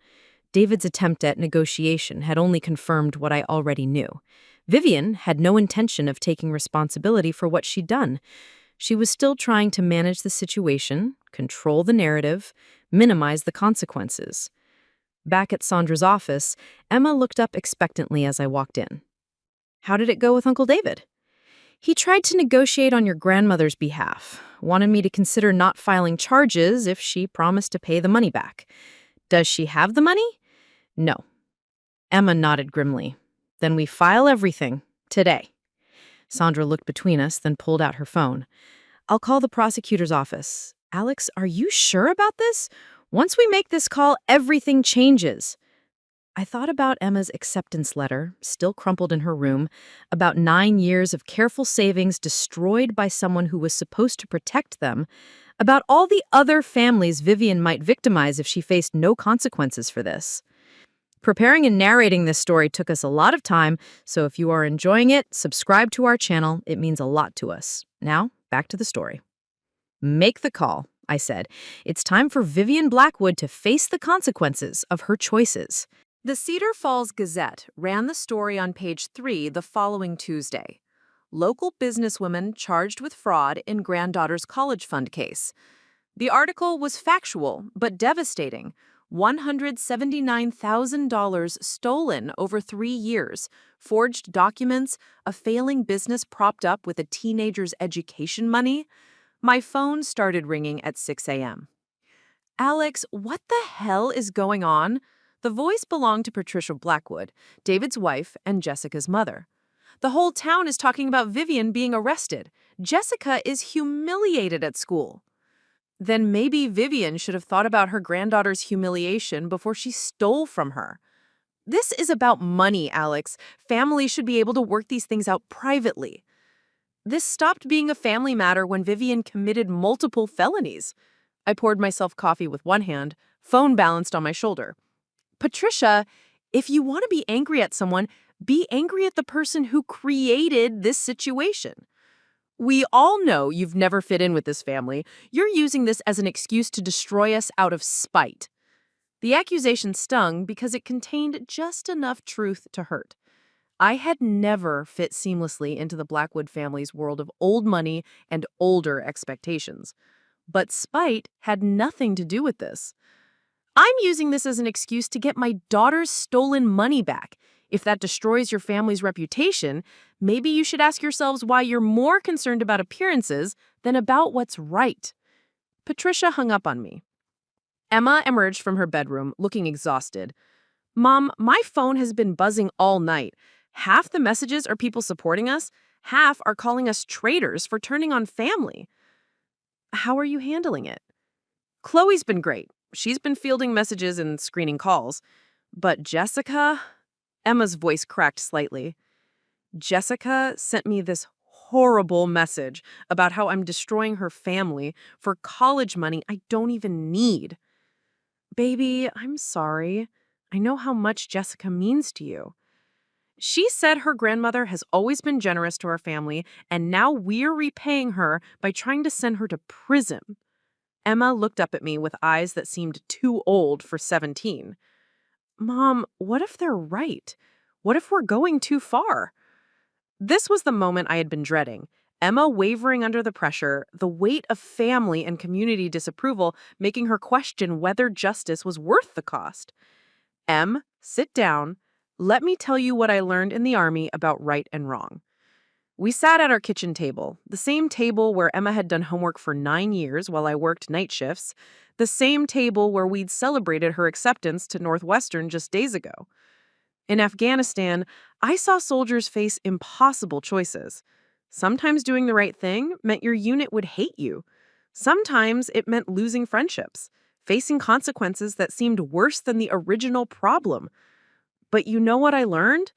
David's attempt at negotiation had only confirmed what I already knew. Vivian had no intention of taking responsibility for what she'd done. She was still trying to manage the situation, control the narrative, minimize the consequences. Back at Sandra's office, Emma looked up expectantly as I walked in. "How did it go with Uncle David?" "He tried to negotiate on your grandmother's behalf, wanted me to consider not filing charges if she promised to pay the money back. Does she have the money? No. Emma nodded grimly. Then we file everything. Today. Sandra looked between us, then pulled out her phone. I'll call the prosecutor's office. Alex, are you sure about this? Once we make this call, everything changes. I thought about Emma's acceptance letter, still crumpled in her room, about 9 years of careful savings destroyed by someone who was supposed to protect them, about all the other families Vivian might victimize if she faced no consequences for this. Preparing and narrating this story took us a lot of time, so if you are enjoying it, subscribe to our channel. It means a lot to us. Now, back to the story. Make the call, I said. It's time for Vivian Blackwood to face the consequences of her choices. The Cedar Falls Gazette ran the story on page 3 the following Tuesday. Local businesswoman charged with fraud in granddaughter's college fund case. The article was factual but devastating. $179,000 stolen over 3 years, forged documents, a failing business propped up with a teenager's education money. My phone started ringing at 6 a.m. Alex, what the hell is going on? The voice belonged to Patricia Blackwood, David's wife and Jessica's mother. The whole town is talking about Vivian being arrested. Jessica is humiliated at school. Then maybe Vivian should have thought about her granddaughter's humiliation before she stole from her. This is about money, Alex. Families should be able to work these things out privately. This stopped being a family matter when Vivian committed multiple felonies. I poured myself coffee with one hand, phone balanced on my shoulder. Patricia, if you want to be angry at someone, be angry at the person who created this situation. We all know you've never fit in with this family. You're using this as an excuse to destroy us out of spite. The accusation stung because it contained just enough truth to hurt. I had never fit seamlessly into the Blackwood family's world of old money and older expectations. But spite had nothing to do with this. I'm using this as an excuse to get my daughter's stolen money back. If that destroys your family's reputation, maybe you should ask yourselves why you're more concerned about appearances than about what's right. Patricia hung up on me. Emma emerged from her bedroom, looking exhausted. Mom, my phone has been buzzing all night. Half the messages are people supporting us. Half are calling us traitors for turning on family. How are you handling it? Chloe's been great. She's been fielding messages and screening calls. But Jessica? Emma's voice cracked slightly. Jessica sent me this horrible message about how I'm destroying her family for college money I don't even need. Baby, I'm sorry. I know how much Jessica means to you. She said her grandmother has always been generous to our family, and now we're repaying her by trying to send her to prison. Emma looked up at me with eyes that seemed too old for 17. Mom, what if they're right? What if we're going too far? This was the moment I had been dreading. Emma wavering under the pressure, the weight of family and community disapproval making her question whether justice was worth the cost. Em, sit down. Let me tell you what I learned in the Army about right and wrong. We sat at our kitchen table, the same table where Emma had done homework for 9 years while I worked night shifts, the same table where we'd celebrated her acceptance to Northwestern just days ago. In Afghanistan, I saw soldiers face impossible choices. Sometimes doing the right thing meant your unit would hate you. Sometimes it meant losing friendships, facing consequences that seemed worse than the original problem. But you know what I learned?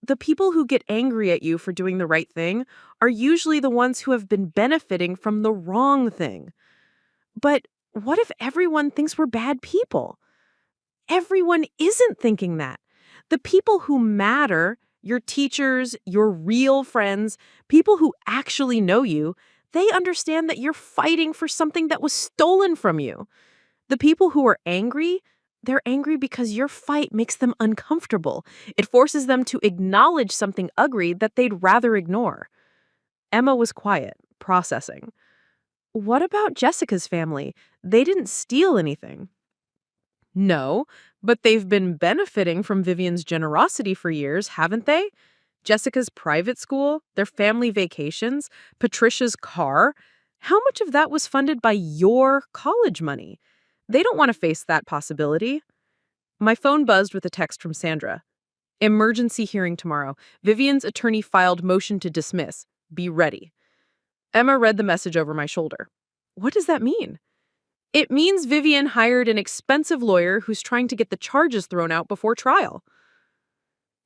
The people who get angry at you for doing the right thing are usually the ones who have been benefiting from the wrong thing. But what if everyone thinks we're bad people? Everyone isn't thinking that. The people who matter, your teachers, your real friends, people who actually know you, they understand that you're fighting for something that was stolen from you. The people who are angry, they're angry because your fight makes them uncomfortable. It forces them to acknowledge something ugly that they'd rather ignore. Emma was quiet, processing. What about Jessica's family? They didn't steal anything. No, but they've been benefiting from Vivian's generosity for years, haven't they? Jessica's private school, their family vacations, Patricia's car. How much of that was funded by your college money? They don't want to face that possibility. My phone buzzed with a text from Sandra. Emergency hearing tomorrow. Vivian's attorney filed motion to dismiss. Be ready. Emma read the message over my shoulder. What does that mean? It means Vivian hired an expensive lawyer who's trying to get the charges thrown out before trial.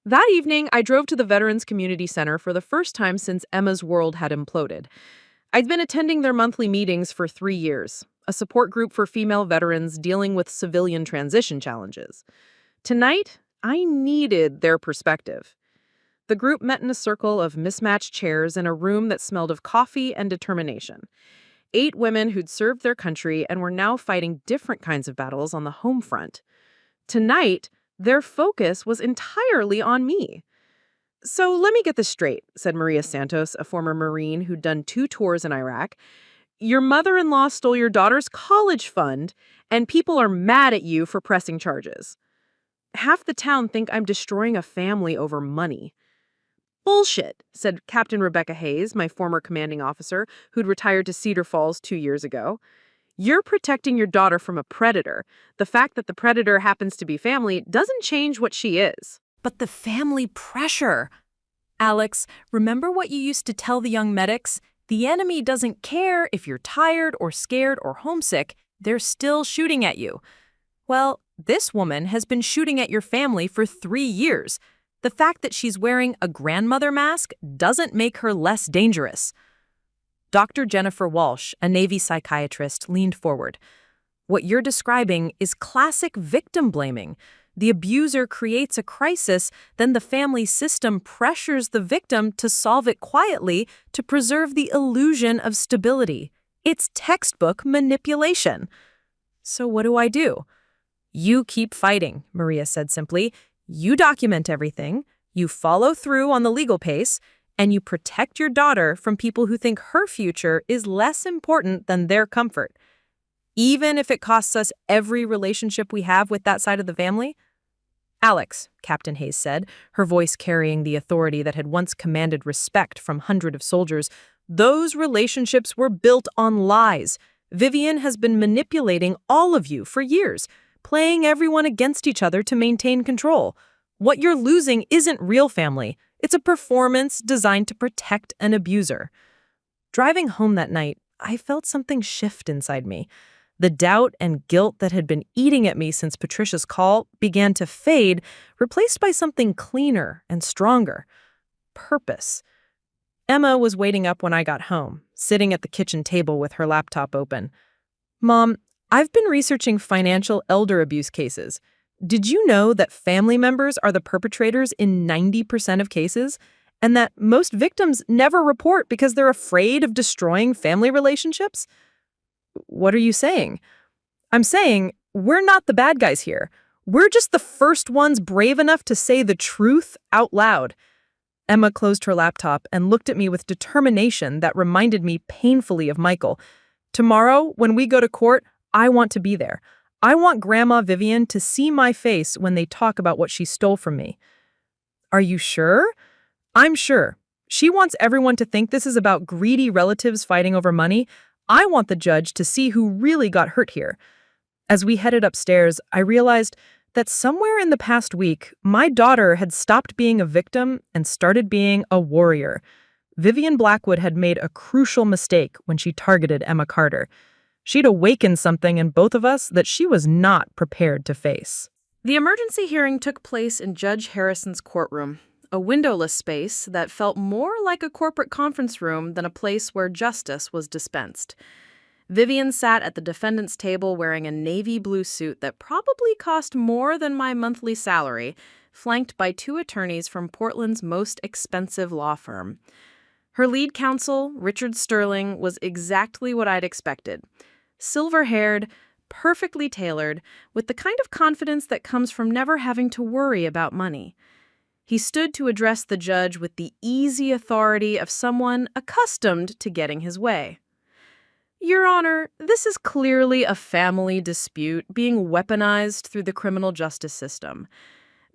That evening, I drove to the Veterans Community Center for the first time since Emma's world had imploded. I'd been attending their monthly meetings for 3 years, a support group for female veterans dealing with civilian transition challenges. Tonight, I needed their perspective. The group met in a circle of mismatched chairs in a room that smelled of coffee and determination. 8 women who'd served their country and were now fighting different kinds of battles on the home front. Tonight, their focus was entirely on me. So let me get this straight, said Maria Santos, a former Marine who'd done 2 tours in Iraq. Your mother-in-law stole your daughter's college fund, and people are mad at you for pressing charges. Half the town think I'm destroying a family over money. Bullshit, said Captain Rebecca Hayes, my former commanding officer, who'd retired to Cedar Falls 2 years ago. You're protecting your daughter from a predator. The fact that the predator happens to be family doesn't change what she is. But the family pressure. Alex, remember what you used to tell the young medics? The enemy doesn't care if you're tired or scared or homesick. They're still shooting at you. Well, this woman has been shooting at your family for 3 years. The fact that she's wearing a grandmother mask doesn't make her less dangerous. Dr. Jennifer Walsh, a Navy psychiatrist, leaned forward. What you're describing is classic victim blaming. The abuser creates a crisis, then the family system pressures the victim to solve it quietly to preserve the illusion of stability. It's textbook manipulation. So what do I do? You keep fighting, Maria said simply. You document everything, you follow through on the legal pace, and you protect your daughter from people who think her future is less important than their comfort. Even if it costs us every relationship we have with that side of the family? Alex, Captain Hayes said, her voice carrying the authority that had once commanded respect from hundreds of soldiers, those relationships were built on lies. Vivian has been manipulating all of you for years, playing everyone against each other to maintain control. What you're losing isn't real family. It's a performance designed to protect an abuser. Driving home that night, I felt something shift inside me. The doubt and guilt that had been eating at me since Patricia's call began to fade, replaced by something cleaner and stronger. Purpose. Emma was waiting up when I got home, sitting at the kitchen table with her laptop open. Mom, I've been researching financial elder abuse cases. Did you know that family members are the perpetrators in 90% of cases? And that most victims never report because they're afraid of destroying family relationships? What are you saying? I'm saying we're not the bad guys here. We're just the first ones brave enough to say the truth out loud. Emma closed her laptop and looked at me with determination that reminded me painfully of Michael. Tomorrow, when we go to court, I want to be there. I want Grandma Vivian to see my face when they talk about what she stole from me. Are you sure? I'm sure. She wants everyone to think this is about greedy relatives fighting over money. I want the judge to see who really got hurt here. As we headed upstairs, I realized that somewhere in the past week, my daughter had stopped being a victim and started being a warrior. Vivian Blackwood had made a crucial mistake when she targeted Emma Carter. She'd awakened something in both of us that she was not prepared to face. The emergency hearing took place in Judge Harrison's courtroom, a windowless space that felt more like a corporate conference room than a place where justice was dispensed. Vivian sat at the defendant's table wearing a navy blue suit that probably cost more than my monthly salary, flanked by 2 attorneys from Portland's most expensive law firm. Her lead counsel, Richard Sterling, was exactly what I'd expected. Silver-haired, perfectly tailored, with the kind of confidence that comes from never having to worry about money. He stood to address the judge with the easy authority of someone accustomed to getting his way. Your Honor, this is clearly a family dispute being weaponized through the criminal justice system.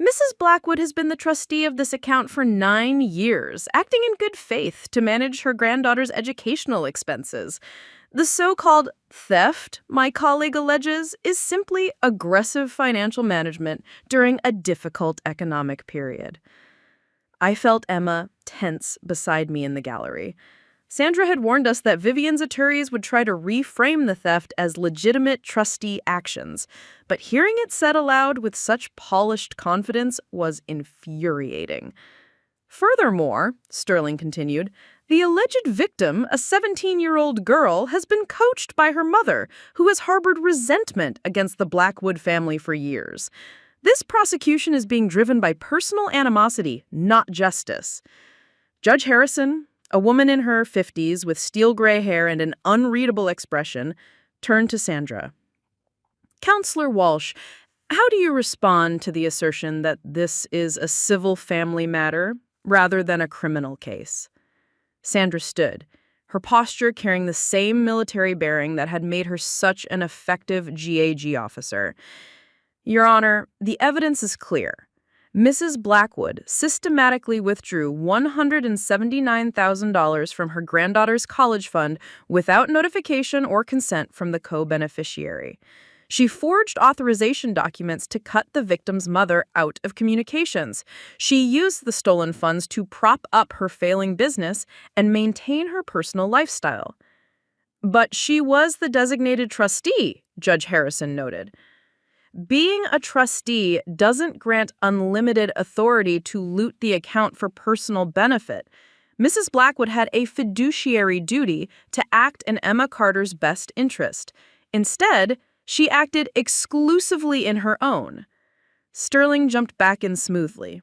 Mrs. Blackwood has been the trustee of this account for 9 years, acting in good faith to manage her granddaughter's educational expenses. The so-called theft, my colleague alleges, is simply aggressive financial management during a difficult economic period. I felt Emma tense beside me in the gallery. Sandra had warned us that Vivian's attorneys would try to reframe the theft as legitimate trustee actions, but hearing it said aloud with such polished confidence was infuriating. Furthermore, Sterling continued, the alleged victim, a 17-year-old girl, has been coached by her mother, who has harbored resentment against the Blackwood family for years. This prosecution is being driven by personal animosity, not justice. Judge Harrison, a woman in her 50s with steel gray hair and an unreadable expression, turned to Sandra. Counselor Walsh, how do you respond to the assertion that this is a civil family matter rather than a criminal case? Sandra stood, her posture carrying the same military bearing that had made her such an effective GAG officer. Your Honor, the evidence is clear. Mrs. Blackwood systematically withdrew $179,000 from her granddaughter's college fund without notification or consent from the co-beneficiary. She forged authorization documents to cut the victim's mother out of communications. She used the stolen funds to prop up her failing business and maintain her personal lifestyle. But she was the designated trustee, Judge Harrison noted. Being a trustee doesn't grant unlimited authority to loot the account for personal benefit. Mrs. Blackwood had a fiduciary duty to act in Emma Carter's best interest. Instead, she acted exclusively in her own. Sterling jumped back in smoothly.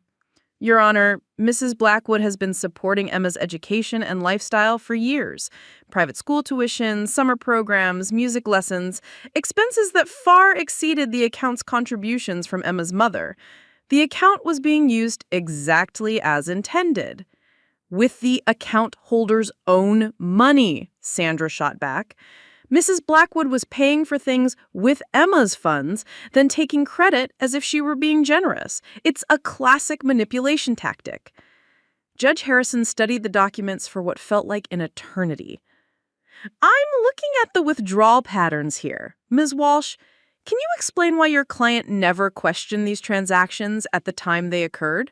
Your Honor, Mrs. Blackwood has been supporting Emma's education and lifestyle for years. Private school tuition, summer programs, music lessons, expenses that far exceeded the account's contributions from Emma's mother. The account was being used exactly as intended. With the account holder's own money, Sandra shot back. Mrs. Blackwood was paying for things with Emma's funds, then taking credit as if she were being generous. It's a classic manipulation tactic. Judge Harrison studied the documents for what felt like an eternity. I'm looking at the withdrawal patterns here. Ms. Walsh, can you explain why your client never questioned these transactions at the time they occurred?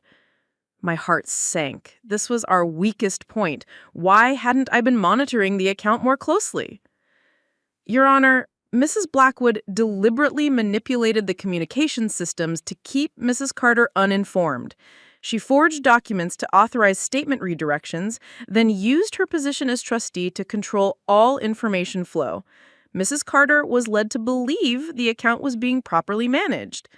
My heart sank. This was our weakest point. Why hadn't I been monitoring the account more closely? Your Honor, Mrs. Blackwood deliberately manipulated the communication systems to keep Mrs. Carter uninformed. She forged documents to authorize statement redirections, then used her position as trustee to control all information flow. Mrs. Carter was led to believe the account was being properly managed.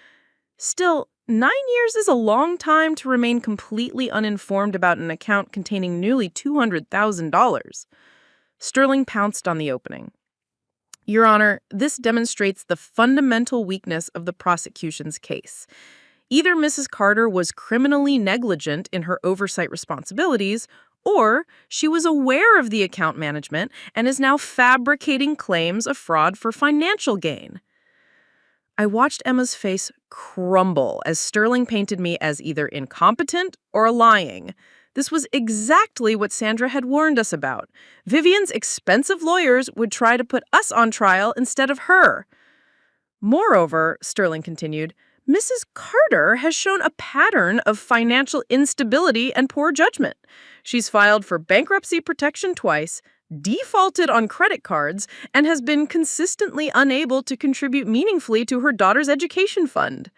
Still, 9 years is a long time to remain completely uninformed about an account containing nearly $200,000. Sterling pounced on the opening. Your Honor, this demonstrates the fundamental weakness of the prosecution's case. Either Mrs. Carter was criminally negligent in her oversight responsibilities, or she was aware of the account management and is now fabricating claims of fraud for financial gain. I watched Emma's face crumble as Sterling painted me as either incompetent or lying. This was exactly what Sandra had warned us about. Vivian's expensive lawyers would try to put us on trial instead of her. Moreover, Sterling continued, Mrs. Carter has shown a pattern of financial instability and poor judgment. She's filed for bankruptcy protection twice, defaulted on credit cards, and has been consistently unable to contribute meaningfully to her daughter's education fund.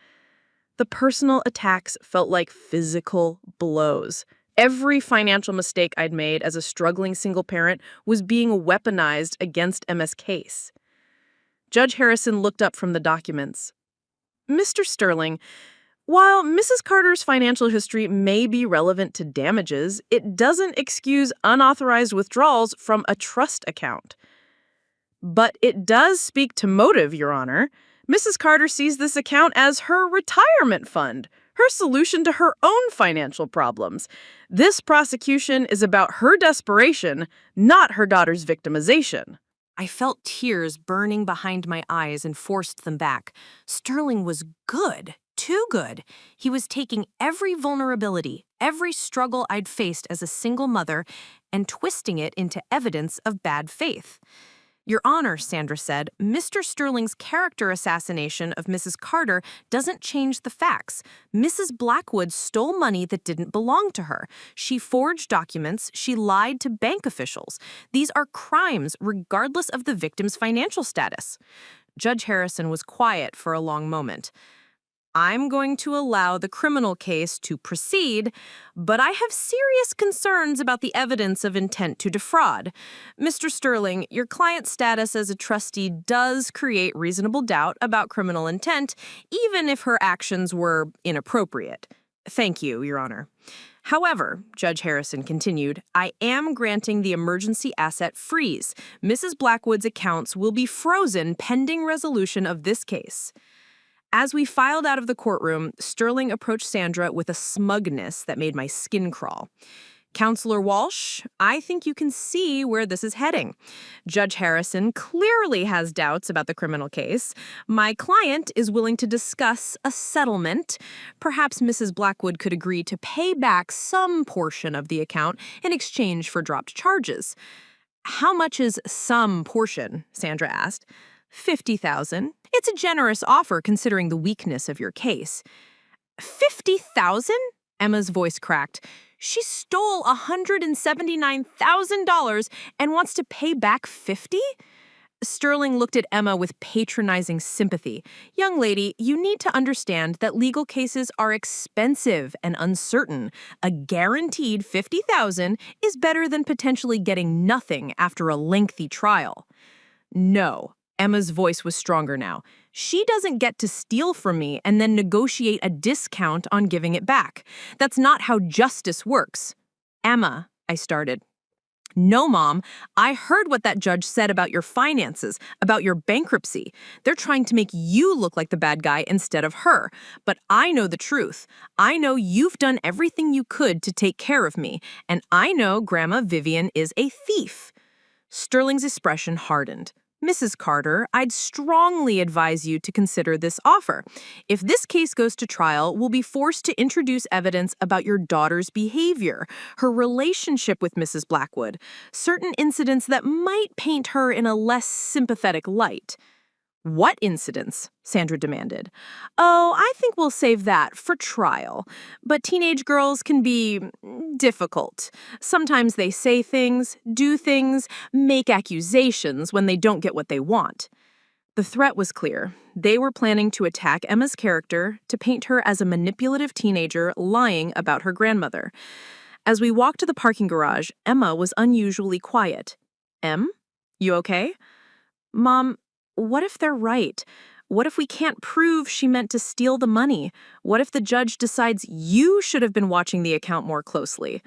The personal attacks felt like physical blows. Every financial mistake I'd made as a struggling single parent was being weaponized against Emma's case. Judge Harrison looked up from the documents. Mr. Sterling, while Mrs. Carter's financial history may be relevant to damages, it doesn't excuse unauthorized withdrawals from a trust account. But it does speak to motive, Your Honor. Mrs. Carter sees this account as her retirement fund, her solution to her own financial problems. This prosecution is about her desperation, not her daughter's victimization. I felt tears burning behind my eyes and forced them back. Sterling was good. too good. He was taking every vulnerability, every struggle I'd faced as a single mother, and twisting it into evidence of bad faith. Your Honor, Sandra said, Mr. Sterling's character assassination of Mrs. Carter doesn't change the facts. Mrs. Blackwood stole money that didn't belong to her. She forged documents. She lied to bank officials. These are crimes regardless of the victim's financial status. Judge Harrison was quiet for a long moment. I'm going to allow the criminal case to proceed, but I have serious concerns about the evidence of intent to defraud. Mr. Sterling, your client's status as a trustee does create reasonable doubt about criminal intent, even if her actions were inappropriate. Thank you, Your Honor. However, Judge Harrison continued, I am granting the emergency asset freeze. Mrs. Blackwood's accounts will be frozen pending resolution of this case. As we filed out of the courtroom, Sterling approached Sandra with a smugness that made my skin crawl. Counselor Walsh, I think you can see where this is heading. Judge Harrison clearly has doubts about the criminal case. My client is willing to discuss a settlement. Perhaps Mrs. Blackwood could agree to pay back some portion of the account in exchange for dropped charges. How much is some portion? Sandra asked. $50,000. It's a generous offer considering the weakness of your case. $50,000? Emma's voice cracked. She stole $179,000 and wants to pay back $50,000? Sterling looked at Emma with patronizing sympathy. Young lady, you need to understand that legal cases are expensive and uncertain. A guaranteed $50,000 is better than potentially getting nothing after a lengthy trial. No. Emma's voice was stronger now. She doesn't get to steal from me and then negotiate a discount on giving it back. That's not how justice works. Emma, I started. No, Mom. I heard what that judge said about your finances, about your bankruptcy. They're trying to make you look like the bad guy instead of her. But I know the truth. I know you've done everything you could to take care of me, and I know Grandma Vivian is a thief. Sterling's expression hardened. Mrs. Carter, I'd strongly advise you to consider this offer. If this case goes to trial, we'll be forced to introduce evidence about your daughter's behavior, her relationship with Mrs. Blackwood, certain incidents that might paint her in a less sympathetic light. What incidents? Sandra demanded. Oh, I think we'll save that for trial. But teenage girls can be difficult. Sometimes they say things, do things, make accusations when they don't get what they want. The threat was clear. They were planning to attack Emma's character, to paint her as a manipulative teenager lying about her grandmother. As we walked to the parking garage, Emma was unusually quiet. Em, you okay? Mom, what if they're right? What if we can't prove she meant to steal the money? What if the judge decides you should have been watching the account more closely?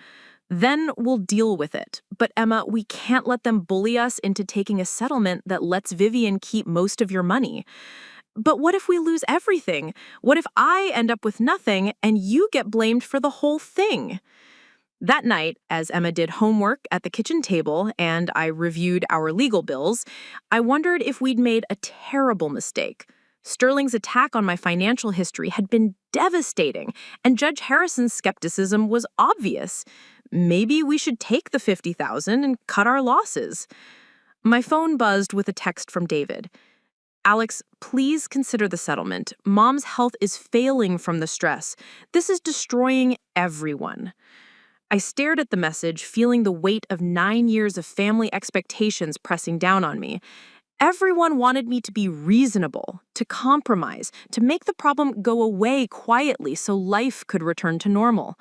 Then we'll deal with it. But Emma, we can't let them bully us into taking a settlement that lets Vivian keep most of your money. But what if we lose everything? What if I end up with nothing and you get blamed for the whole thing? That night, as Emma did homework at the kitchen table and I reviewed our legal bills, I wondered if we'd made a terrible mistake. Sterling's attack on my financial history had been devastating, and Judge Harrison's skepticism was obvious. Maybe we should take the $50,000 and cut our losses. My phone buzzed with a text from David. Alex, please consider the settlement. Mom's health is failing from the stress. This is destroying everyone. I stared at the message, feeling the weight of 9 years of family expectations pressing down on me. Everyone wanted me to be reasonable, to compromise, to make the problem go away quietly so life could return to normal.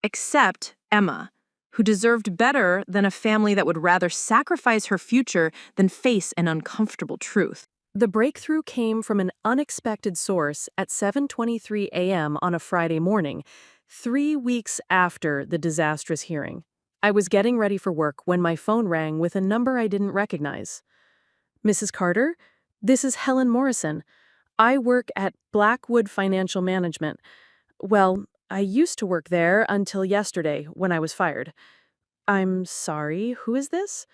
Except Emma, who deserved better than a family that would rather sacrifice her future than face an uncomfortable truth. The breakthrough came from an unexpected source at 7:23 a.m. on a Friday morning, 3 weeks after the disastrous hearing. I was getting ready for work when my phone rang with a number I didn't recognize. Mrs. Carter, this is Helen Morrison. I work at Blackwood Financial Management. Well, I used to work there until yesterday when I was fired. I'm sorry, who is this?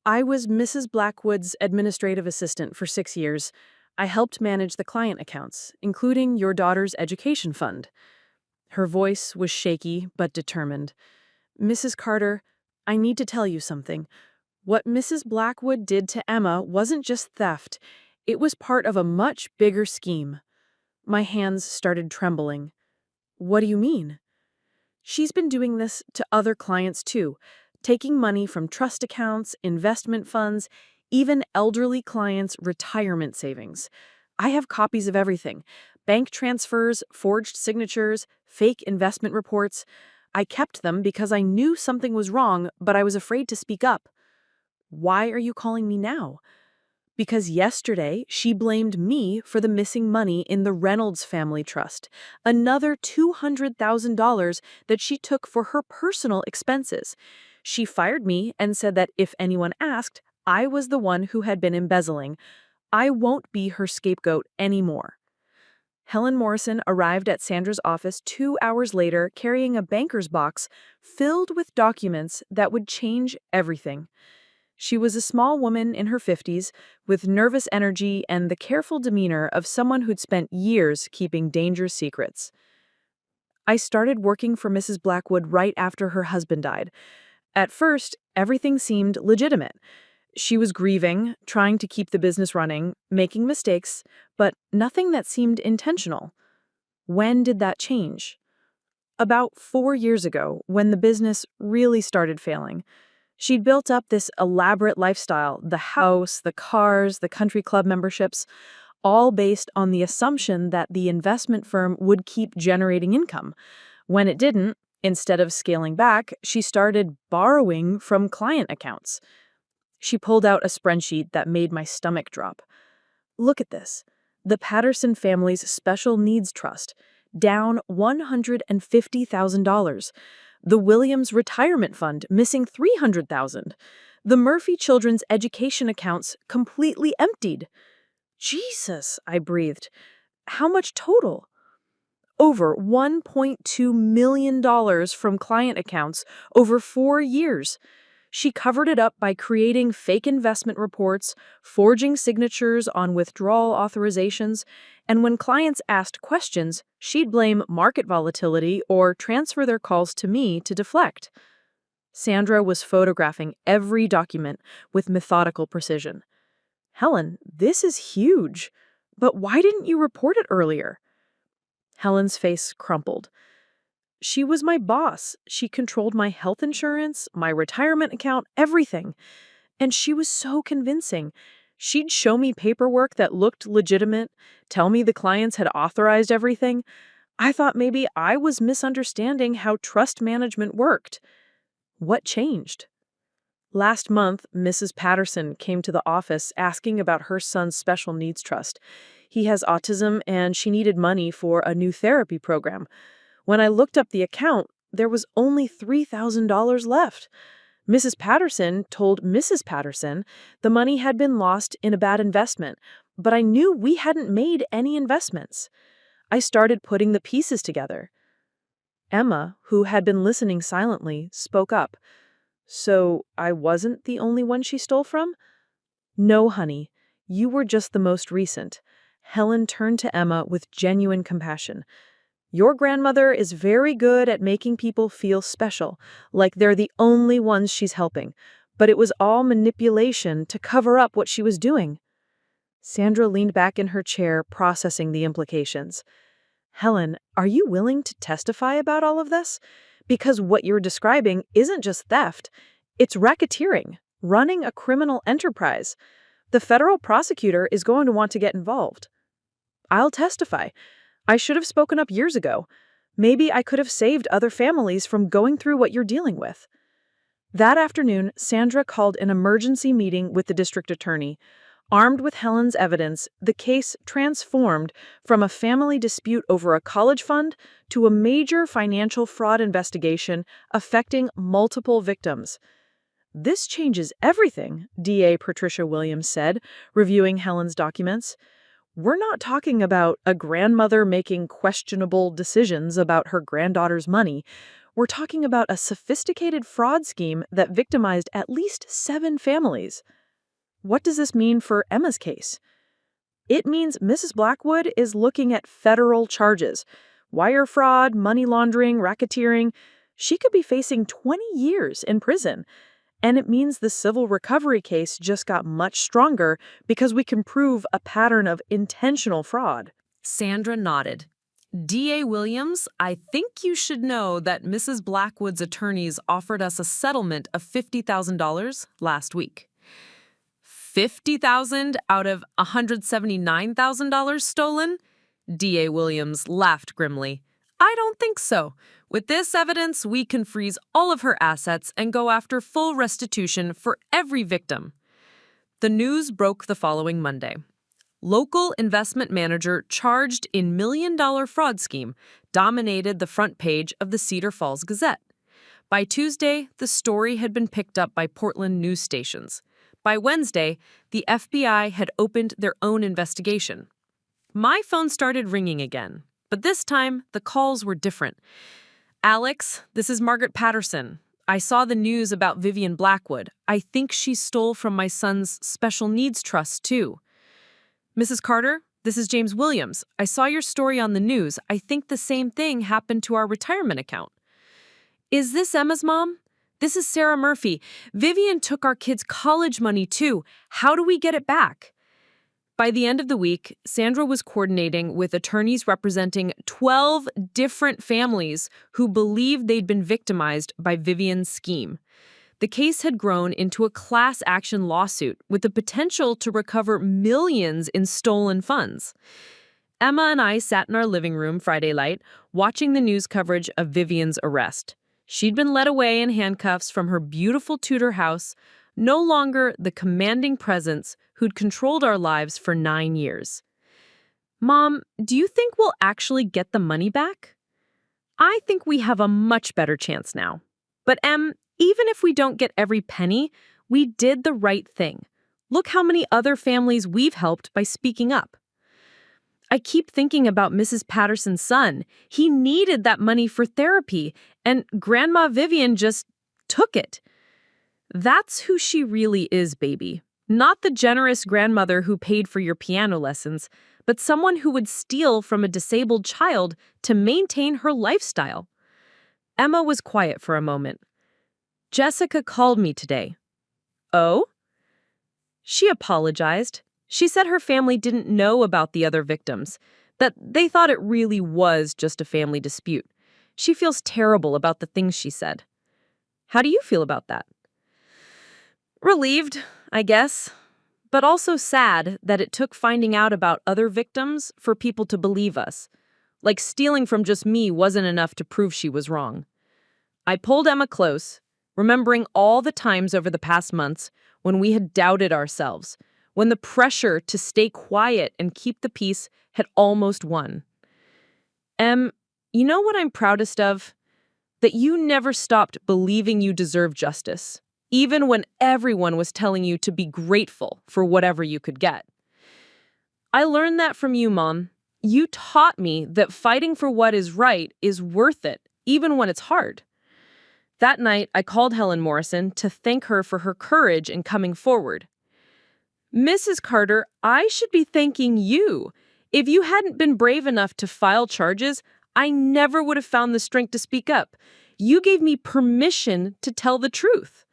I was Mrs. Blackwood's administrative assistant for 6 years. I helped manage the client accounts, including your daughter's education fund. Her voice was shaky but determined. Mrs. Carter, I need to tell you something. What Mrs. Blackwood did to Emma wasn't just theft. It was part of a much bigger scheme. My hands started trembling. What do you mean? She's been doing this to other clients too, taking money from trust accounts, investment funds, even elderly clients' retirement savings. I have copies of everything: bank transfers, forged signatures, fake investment reports. I kept them because I knew something was wrong, but I was afraid to speak up. Why are you calling me now? Because yesterday she blamed me for the missing money in the Reynolds family trust, another $200,000 that she took for her personal expenses. She fired me and said that if anyone asked, I was the one who had been embezzling. I won't be her scapegoat anymore. Helen Morrison arrived at Sandra's office 2 hours later carrying a banker's box filled with documents that would change everything. She was a small woman in her 50s with nervous energy and the careful demeanor of someone who'd spent years keeping dangerous secrets. I started working for Mrs. Blackwood right after her husband died. At first, everything seemed legitimate. She was grieving, trying to keep the business running, making mistakes, but nothing that seemed intentional. When did that change? About 4 years ago, when the business really started failing. She'd built up this elaborate lifestyle, the house, the cars, the country club memberships, all based on the assumption that the investment firm would keep generating income. When it didn't, instead of scaling back, she started borrowing from client accounts. She pulled out a spreadsheet that made my stomach drop. Look at this. The Patterson family's special needs trust, down $150,000. The Williams retirement fund missing $300,000. The Murphy children's education accounts completely emptied. Jesus, I breathed. How much total? Over $1.2 million from client accounts over 4 years. She covered it up by creating fake investment reports, forging signatures on withdrawal authorizations, and when clients asked questions, she'd blame market volatility or transfer their calls to me to deflect. Sandra was photographing every document with methodical precision. Helen, this is huge. But why didn't you report it earlier? Helen's face crumpled. She was my boss. She controlled my health insurance, my retirement account, everything. And she was so convincing. She'd show me paperwork that looked legitimate, tell me the clients had authorized everything. I thought maybe I was misunderstanding how trust management worked. What changed? Last month, Mrs. Patterson came to the office asking about her son's special needs trust. He has autism and she needed money for a new therapy program. When I looked up the account, there was only $3,000 left. Mrs. Patterson told Mrs. Patterson the money had been lost in a bad investment, but I knew we hadn't made any investments. I started putting the pieces together. Emma, who had been listening silently, spoke up. So I wasn't the only one she stole from? No, honey. You were just the most recent. Helen turned to Emma with genuine compassion. Your grandmother is very good at making people feel special, like they're the only ones she's helping, but it was all manipulation to cover up what she was doing. Sandra leaned back in her chair, processing the implications. Helen, are you willing to testify about all of this? Because what you're describing isn't just theft, it's racketeering, running a criminal enterprise. The federal prosecutor is going to want to get involved. I'll testify. I should have spoken up years ago. Maybe I could have saved other families from going through what you're dealing with. That afternoon, Sandra called an emergency meeting with the district attorney. Armed with Helen's evidence, the case transformed from a family dispute over a college fund to a major financial fraud investigation affecting multiple victims. This changes everything, DA Patricia Williams said, reviewing Helen's documents. We're not talking about a grandmother making questionable decisions about her granddaughter's money. We're talking about a sophisticated fraud scheme that victimized at least 7 families. What does this mean for Emma's case? It means Mrs. Blackwood is looking at federal charges. Wire fraud, money laundering, racketeering. She could be facing 20 years in prison. And it means the civil recovery case just got much stronger because we can prove a pattern of intentional fraud. Sandra nodded. D.A. Williams, I think you should know that Mrs. Blackwood's attorneys offered us a settlement of $50,000 last week. $50,000 out of $179,000 stolen? D.A. Williams laughed grimly. I don't think so. With this evidence, we can freeze all of her assets and go after full restitution for every victim. The news broke the following Monday. Local investment manager charged in million-dollar fraud scheme dominated the front page of the Cedar Falls Gazette. By Tuesday, the story had been picked up by Portland news stations. By Wednesday, the FBI had opened their own investigation. My phone started ringing again, but this time the calls were different. Alex, this is Margaret Patterson. I saw the news about Vivian Blackwood. I think she stole from my son's special needs trust, too. Mrs. Carter, this is James Williams. I saw your story on the news. I think the same thing happened to our retirement account. Is this Emma's mom? This is Sarah Murphy. Vivian took our kids' college money, too. How do we get it back? By the end of the week, Sandra was coordinating with attorneys representing 12 different families who believed they'd been victimized by Vivian's scheme. The case had grown into a class action lawsuit with the potential to recover millions in stolen funds. Emma and I sat in our living room Friday night, watching the news coverage of Vivian's arrest. She'd been led away in handcuffs from her beautiful Tudor house, no longer the commanding presence who'd controlled our lives for 9 years. Mom, do you think we'll actually get the money back? I think we have a much better chance now. But Em, even if we don't get every penny, we did the right thing. Look how many other families we've helped by speaking up. I keep thinking about Mrs. Patterson's son. He needed that money for therapy, and Grandma Vivian just took it. That's who she really is, baby. Not the generous grandmother who paid for your piano lessons, but someone who would steal from a disabled child to maintain her lifestyle. Emma was quiet for a moment. Jessica called me today. Oh? She apologized. She said her family didn't know about the other victims, that they thought it really was just a family dispute. She feels terrible about the things she said. How do you feel about that? Relieved, I guess, but also sad that it took finding out about other victims for people to believe us. Like stealing from just me wasn't enough to prove she was wrong. I pulled Emma close, remembering all the times over the past months when we had doubted ourselves, when the pressure to stay quiet and keep the peace had almost won. Em, you know what I'm proudest of? That you never stopped believing you deserve justice, even when everyone was telling you to be grateful for whatever you could get. I learned that from you, Mom. You taught me that fighting for what is right is worth it, even when it's hard. That night, I called Helen Morrison to thank her for her courage in coming forward. Mrs. Carter, I should be thanking you. If you hadn't been brave enough to file charges, I never would have found the strength to speak up. You gave me permission to tell the truth.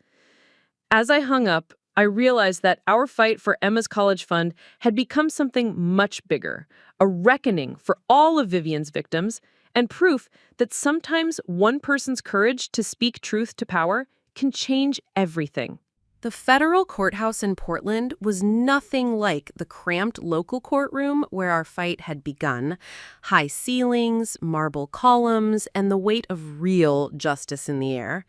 As I hung up, I realized that our fight for Emma's college fund had become something much bigger, a reckoning for all of Vivian's victims, and proof that sometimes one person's courage to speak truth to power can change everything. The federal courthouse in Portland was nothing like the cramped local courtroom where our fight had begun. High ceilings, marble columns, and the weight of real justice in the air.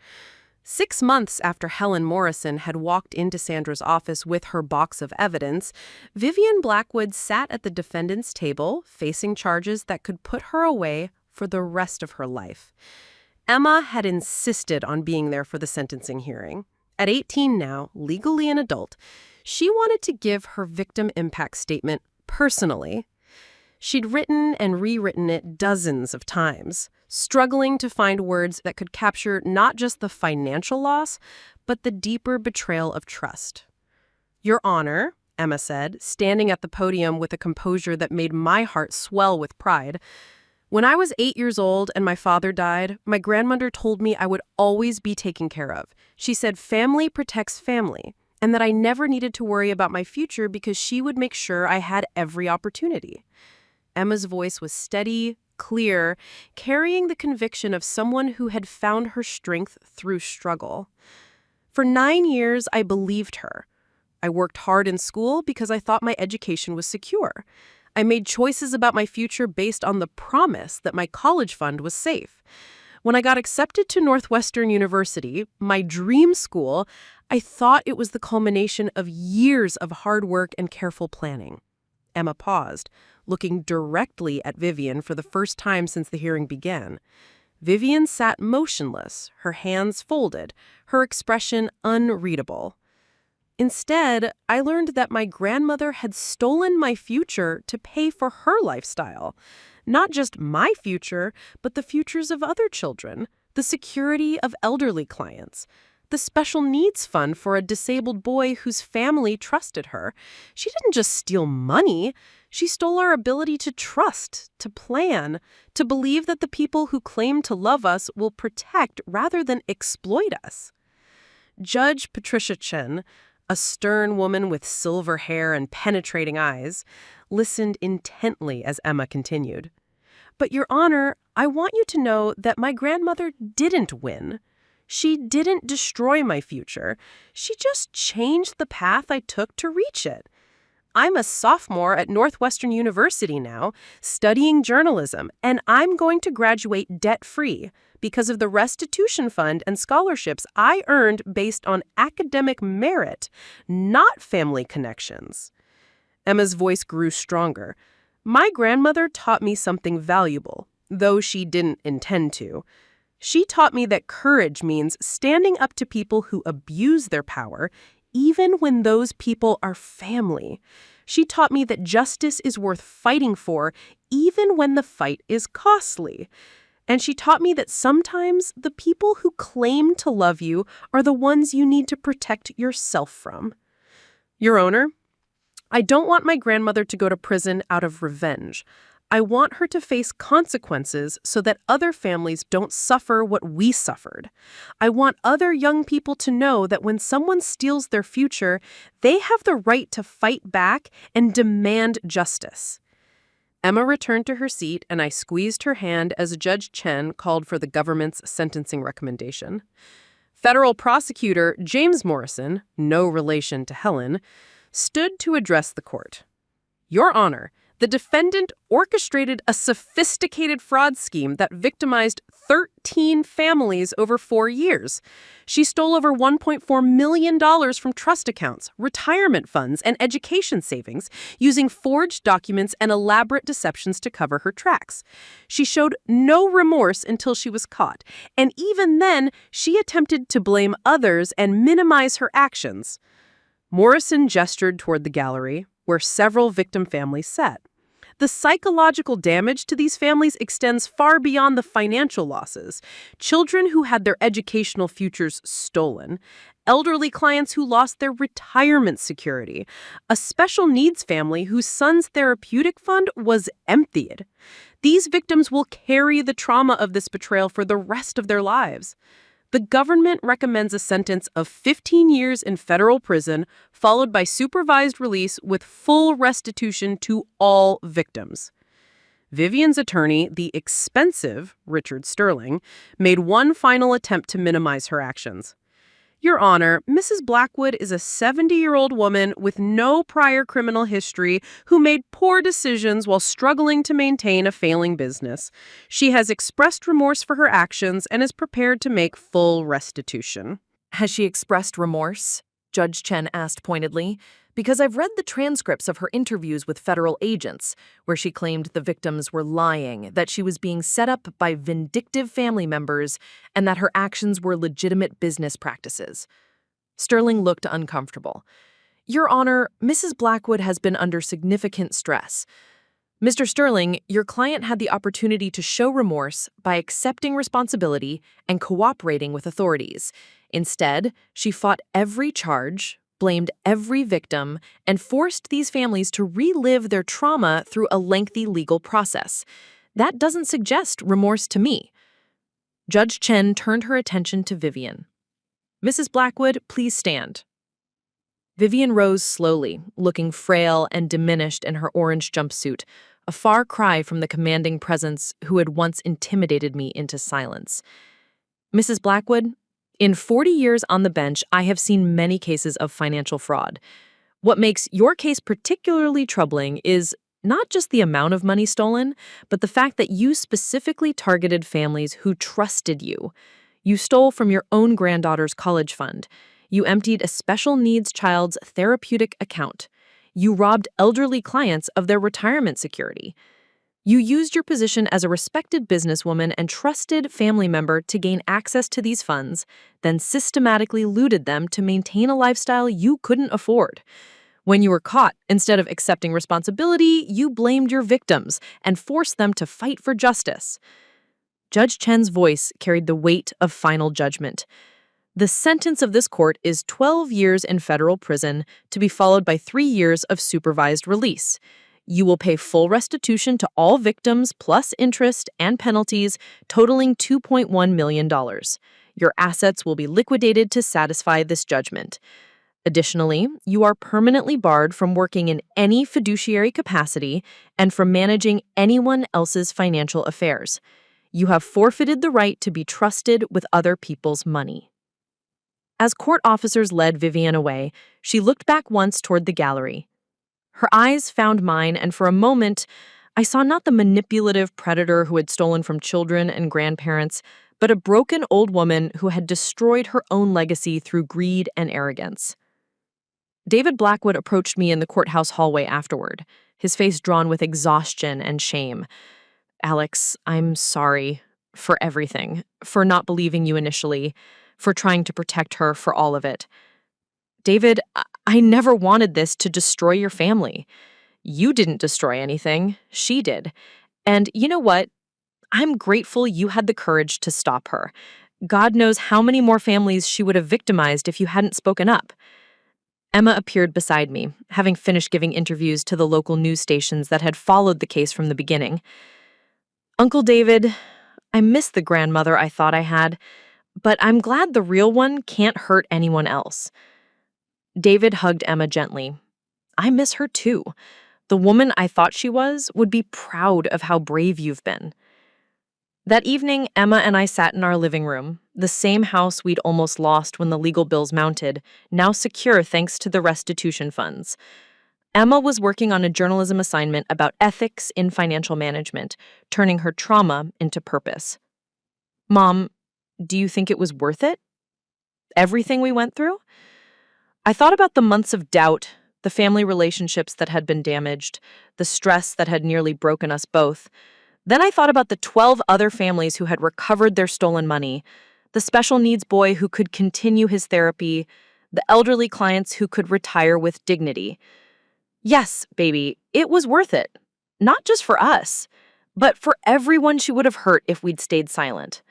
6 months after Helen Morrison had walked into Sandra's office with her box of evidence, Vivian Blackwood sat at the defendant's table, facing charges that could put her away for the rest of her life. Emma had insisted on being there for the sentencing hearing. At 18 now, legally an adult, she wanted to give her victim impact statement personally. She'd written and rewritten it dozens of times, struggling to find words that could capture not just the financial loss, but the deeper betrayal of trust. Your Honor, Emma said, standing at the podium with a composure that made my heart swell with pride. When I was 8 years old and my father died, my grandmother told me I would always be taken care of. She said family protects family, and that I never needed to worry about my future because she would make sure I had every opportunity. Emma's voice was steady, clear, carrying the conviction of someone who had found her strength through struggle. For 9 years, I believed her. I worked hard in school because I thought my education was secure. I made choices about my future based on the promise that my college fund was safe. When I got accepted to Northwestern University, my dream school, I thought it was the culmination of years of hard work and careful planning. Emma paused, looking directly at Vivian for the first time since the hearing began. Vivian sat motionless, her hands folded, her expression unreadable. Instead, I learned that my grandmother had stolen my future to pay for her lifestyle. Not just my future, but the futures of other children, the security of elderly clients, the special needs fund for a disabled boy whose family trusted her. She didn't just steal money. She stole our ability to trust, to plan, to believe that the people who claim to love us will protect rather than exploit us. Judge Patricia Chen, a stern woman with silver hair and penetrating eyes, listened intently as Emma continued. But, Your Honor, I want you to know that my grandmother didn't win. She didn't destroy my future. She just changed the path I took to reach it. I'm a sophomore at Northwestern University now, studying journalism, and I'm going to graduate debt-free because of the restitution fund and scholarships I earned based on academic merit, not family connections. Emma's voice grew stronger. My grandmother taught me something valuable, though she didn't intend to. She taught me that courage means standing up to people who abuse their power, even when those people are family. She taught me that justice is worth fighting for, even when the fight is costly. And she taught me that sometimes the people who claim to love you are the ones you need to protect yourself from. Your Honor, I don't want my grandmother to go to prison out of revenge. I want her to face consequences so that other families don't suffer what we suffered. I want other young people to know that when someone steals their future, they have the right to fight back and demand justice. Emma returned to her seat, and I squeezed her hand as Judge Chen called for the government's sentencing recommendation. Federal prosecutor James Morrison, no relation to Helen, stood to address the court. Your Honor, the defendant orchestrated a sophisticated fraud scheme that victimized 13 families over 4 years. She stole over $1.4 million from trust accounts, retirement funds, and education savings, using forged documents and elaborate deceptions to cover her tracks. She showed no remorse until she was caught, and even then, she attempted to blame others and minimize her actions. Morrison gestured toward the gallery, where several victim families sat. The psychological damage to these families extends far beyond the financial losses. Children who had their educational futures stolen, elderly clients who lost their retirement security, a special needs family whose son's therapeutic fund was emptied. These victims will carry the trauma of this betrayal for the rest of their lives. The government recommends a sentence of 15 years in federal prison, followed by supervised release with full restitution to all victims. Vivian's attorney, the expensive Richard Sterling, made one final attempt to minimize her actions. Your Honor, Mrs. Blackwood is a 70-year-old woman with no prior criminal history who made poor decisions while struggling to maintain a failing business. She has expressed remorse for her actions and is prepared to make full restitution. Has she expressed remorse? Judge Chen asked pointedly, because I've read the transcripts of her interviews with federal agents, where she claimed the victims were lying, that she was being set up by vindictive family members, and that her actions were legitimate business practices. Sterling looked uncomfortable. Your Honor, Mrs. Blackwood has been under significant stress. Mr. Sterling, your client had the opportunity to show remorse by accepting responsibility and cooperating with authorities. Instead, she fought every charge, blamed every victim, and forced these families to relive their trauma through a lengthy legal process. That doesn't suggest remorse to me. Judge Chen turned her attention to Vivian. "Mrs. Blackwood, please stand." Vivian rose slowly, looking frail and diminished in her orange jumpsuit, a far cry from the commanding presence who had once intimidated me into silence. "Mrs. Blackwood, in 40 years on the bench, I have seen many cases of financial fraud. What makes your case particularly troubling is not just the amount of money stolen, but the fact that you specifically targeted families who trusted you. You stole from your own granddaughter's college fund. You emptied a special needs child's therapeutic account. You robbed elderly clients of their retirement security. You used your position as a respected businesswoman and trusted family member to gain access to these funds, then systematically looted them to maintain a lifestyle you couldn't afford. When you were caught, instead of accepting responsibility, you blamed your victims and forced them to fight for justice." Judge Chen's voice carried the weight of final judgment. "The sentence of this court is 12 years in federal prison, to be followed by 3 years of supervised release. You will pay full restitution to all victims plus interest and penalties, totaling $2.1 million. Your assets will be liquidated to satisfy this judgment. Additionally, you are permanently barred from working in any fiduciary capacity and from managing anyone else's financial affairs. You have forfeited the right to be trusted with other people's money." As court officers led Vivian away, she looked back once toward the gallery. Her eyes found mine, and for a moment, I saw not the manipulative predator who had stolen from children and grandparents, but a broken old woman who had destroyed her own legacy through greed and arrogance. David Blackwood approached me in the courthouse hallway afterward, his face drawn with exhaustion and shame. "Alex, I'm sorry for everything, for not believing you initially, for trying to protect her, for all of it. David, I never wanted this to destroy your family. You didn't destroy anything, she did. And you know what? I'm grateful you had the courage to stop her. God knows how many more families she would have victimized if you hadn't spoken up." Emma appeared beside me, having finished giving interviews to the local news stations that had followed the case from the beginning. "Uncle David, I miss the grandmother I thought I had, but I'm glad the real one can't hurt anyone else." David hugged Emma gently. "I miss her too. The woman I thought she was would be proud of how brave you've been." That evening, Emma and I sat in our living room, the same house we'd almost lost when the legal bills mounted, now secure thanks to the restitution funds. Emma was working on a journalism assignment about ethics in financial management, turning her trauma into purpose. "Mom, do you think it was worth it? Everything we went through?" I thought about the months of doubt, the family relationships that had been damaged, the stress that had nearly broken us both. Then I thought about the 12 other families who had recovered their stolen money, the special needs boy who could continue his therapy, the elderly clients who could retire with dignity. Yes, baby, it was worth it. Not just for us, but for everyone she would have hurt if we'd stayed silent.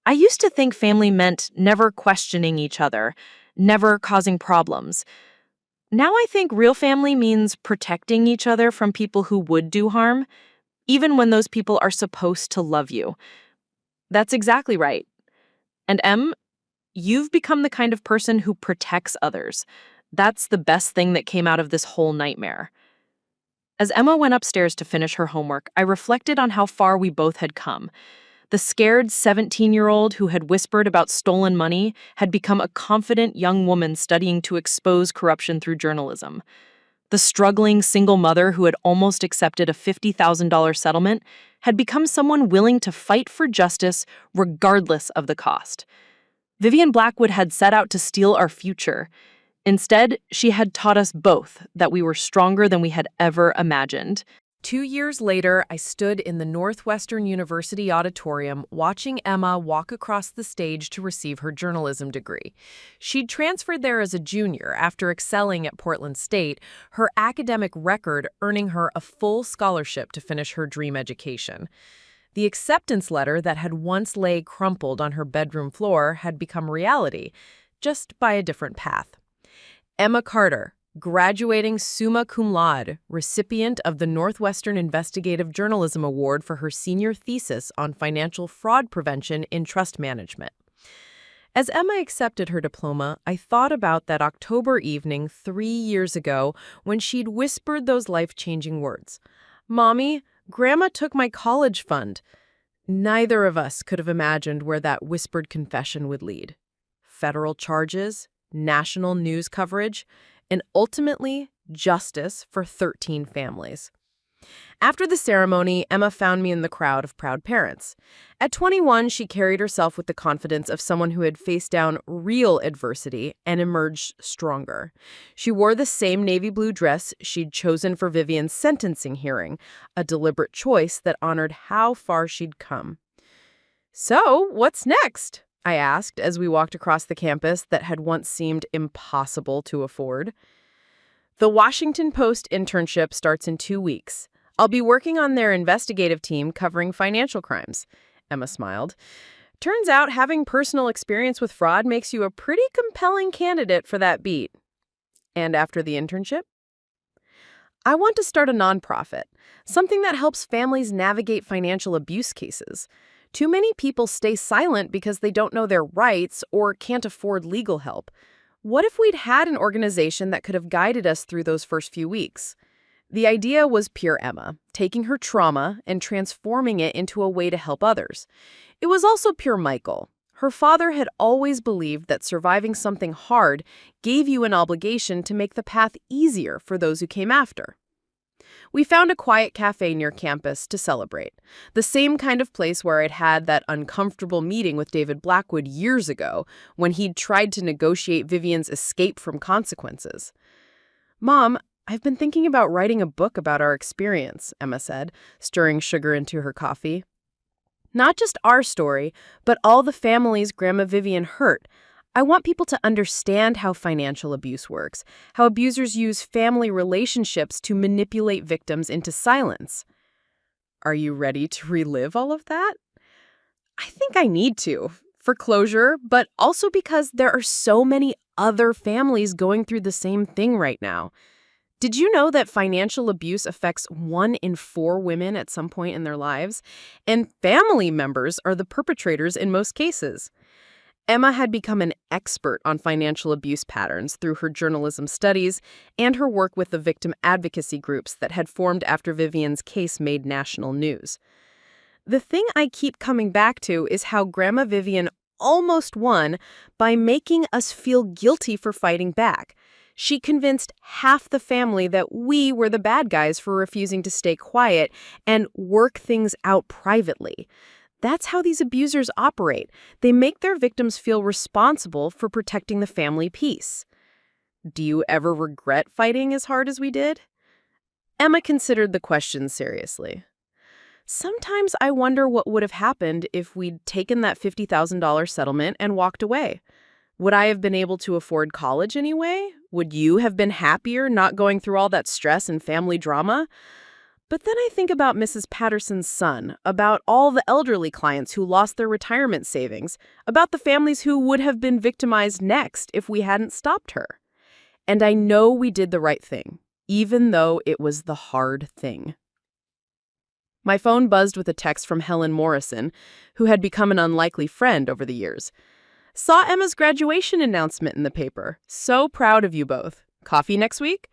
I used to think family meant never questioning each other, never causing problems. Now I think real family means protecting each other from people who would do harm, even when those people are supposed to love you. That's exactly right. And Em, you've become the kind of person who protects others. That's the best thing that came out of this whole nightmare. As Emma went upstairs to finish her homework, I reflected on how far we both had come. The scared 17-year-old who had whispered about stolen money had become a confident young woman studying to expose corruption through journalism. The struggling single mother who had almost accepted a $50,000 settlement had become someone willing to fight for justice regardless of the cost. Vivian Blackwood had set out to steal our future. Instead, she had taught us both that we were stronger than we had ever imagined. 2 years later, I stood in the Northwestern University auditorium watching Emma walk across the stage to receive her journalism degree. She'd transferred there as a junior after excelling at Portland State, her academic record earning her a full scholarship to finish her dream education. The acceptance letter that had once lay crumpled on her bedroom floor had become reality, just by a different path. Emma Carter, graduating summa cum laude, recipient of the Northwestern Investigative Journalism Award for her senior thesis on financial fraud prevention in trust management. As Emma accepted her diploma, I thought about that October evening 3 years ago when she'd whispered those life-changing words. "Mommy, Grandma took my college fund." Neither of us could have imagined where that whispered confession would lead. Federal charges, national news coverage, and ultimately justice for 13 families. After the ceremony, Emma found me in the crowd of proud parents. At 21, she carried herself with the confidence of someone who had faced down real adversity and emerged stronger. She wore the same navy blue dress she'd chosen for Vivian's sentencing hearing, a deliberate choice that honored how far she'd come. "So, what's next?" I asked as we walked across the campus that had once seemed impossible to afford. "The Washington Post internship starts in 2 weeks. I'll be working on their investigative team covering financial crimes." Emma smiled. "Turns out having personal experience with fraud makes you a pretty compelling candidate for that beat." "And after the internship?" "I want to start a nonprofit, something that helps families navigate financial abuse cases. Too many people stay silent because they don't know their rights or can't afford legal help. What if we'd had an organization that could have guided us through those first few weeks?" The idea was pure Emma, taking her trauma and transforming it into a way to help others. It was also pure Michael. Her father had always believed that surviving something hard gave you an obligation to make the path easier for those who came after. We found a quiet cafe near campus to celebrate, the same kind of place where I'd had that uncomfortable meeting with David Blackwood years ago when he'd tried to negotiate Vivian's escape from consequences. "Mom, I've been thinking about writing a book about our experience," Emma said, stirring sugar into her coffee. "Not just our story, but all the families Grandma Vivian hurt. I want people to understand how financial abuse works, how abusers use family relationships to manipulate victims into silence." "Are you ready to relive all of that?" "I think I need to, for closure, but also because there are so many other families going through the same thing right now. Did you know that financial abuse affects 1 in 4 women at some point in their lives? And family members are the perpetrators in most cases." Emma had become an expert on financial abuse patterns through her journalism studies and her work with the victim advocacy groups that had formed after Vivian's case made national news. "The thing I keep coming back to is how Grandma Vivian almost won by making us feel guilty for fighting back. She convinced half the family that we were the bad guys for refusing to stay quiet and work things out privately. That's how these abusers operate. They make their victims feel responsible for protecting the family peace." "Do you ever regret fighting as hard as we did?" Emma considered the question seriously. "Sometimes I wonder what would have happened if we'd taken that $50,000 settlement and walked away. Would I have been able to afford college anyway? Would you have been happier not going through all that stress and family drama? But then I think about Mrs. Patterson's son, about all the elderly clients who lost their retirement savings, about the families who would have been victimized next if we hadn't stopped her. And I know we did the right thing, even though it was the hard thing." My phone buzzed with a text from Helen Morrison, who had become an unlikely friend over the years. "Saw Emma's graduation announcement in the paper. So proud of you both. Coffee next week?"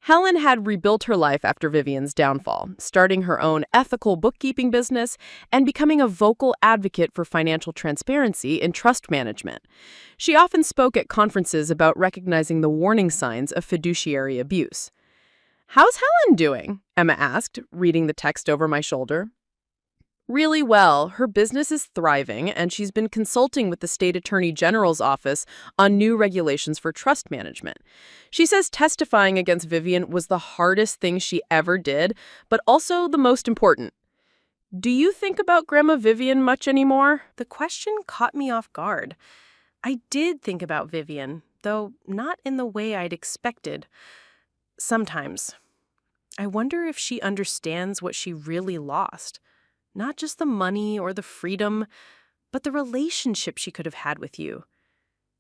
Helen had rebuilt her life after Vivian's downfall, starting her own ethical bookkeeping business and becoming a vocal advocate for financial transparency in trust management. She often spoke at conferences about recognizing the warning signs of fiduciary abuse. "How's Helen doing?" Emma asked, reading the text over my shoulder. "Really well. Her business is thriving, and she's been consulting with the state attorney general's office on new regulations for trust management. She says testifying against Vivian was the hardest thing she ever did, but also the most important." "Do you think about Grandma Vivian much anymore?" The question caught me off guard. I did think about Vivian, though not in the way I'd expected. Sometimes. I wonder if she understands what she really lost. Not just the money or the freedom, but the relationship she could have had with you.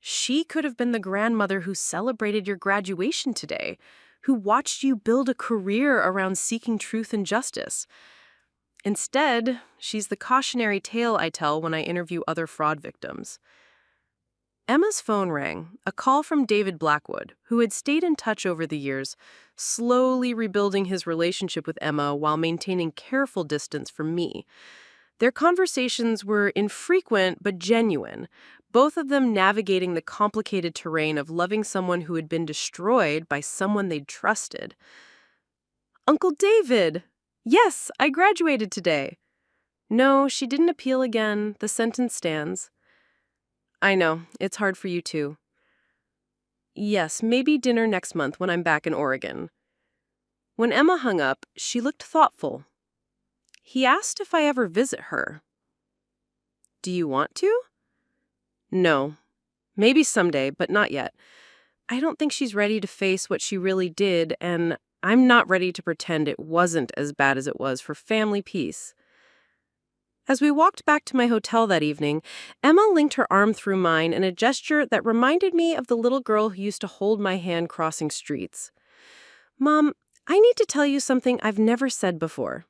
She could have been the grandmother who celebrated your graduation today, who watched you build a career around seeking truth and justice. Instead, she's the cautionary tale I tell when I interview other fraud victims. Emma's phone rang, a call from David Blackwood, who had stayed in touch over the years, slowly rebuilding his relationship with Emma while maintaining careful distance from me. Their conversations were infrequent but genuine, both of them navigating the complicated terrain of loving someone who had been destroyed by someone they'd trusted. "Uncle David! Yes, I graduated today." "No, she didn't appeal again. The sentence stands." "I know, it's hard for you too." "Yes, maybe dinner next month when I'm back in Oregon." When Emma hung up, she looked thoughtful. He asked if I ever visit her. "Do you want to?" "No. Maybe someday, but not yet. I don't think she's ready to face what she really did, and I'm not ready to pretend it wasn't as bad as it was for family peace." As we walked back to my hotel that evening, Emma linked her arm through mine in a gesture that reminded me of the little girl who used to hold my hand crossing streets. "Mom, I need to tell you something I've never said before."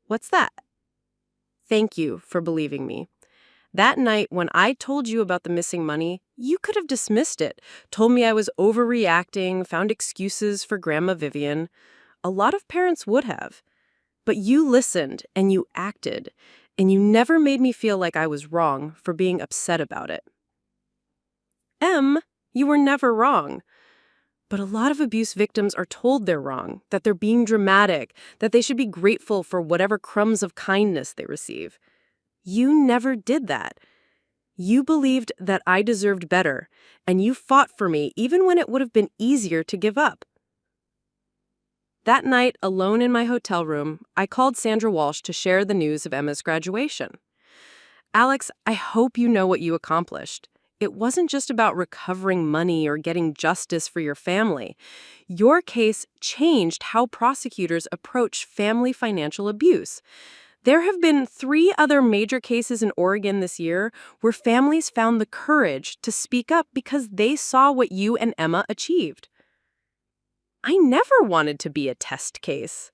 "What's that?" "Thank you for believing me. That night when I told you about the missing money, you could have dismissed it, told me I was overreacting, found excuses for Grandma Vivian. A lot of parents would have. But you listened and you acted, and you never made me feel like I was wrong for being upset about it." "Em, you were never wrong. But a lot of abuse victims are told they're wrong, that they're being dramatic, that they should be grateful for whatever crumbs of kindness they receive. You never did that. You believed that I deserved better, and you fought for me even when it would have been easier to give up." That night, alone in my hotel room, I called Sandra Walsh to share the news of Emma's graduation. "Alex, I hope you know what you accomplished. It wasn't just about recovering money or getting justice for your family. Your case changed how prosecutors approach family financial abuse. There have been 3 other major cases in Oregon this year where families found the courage to speak up because they saw what you and Emma achieved. I never wanted to be a test case.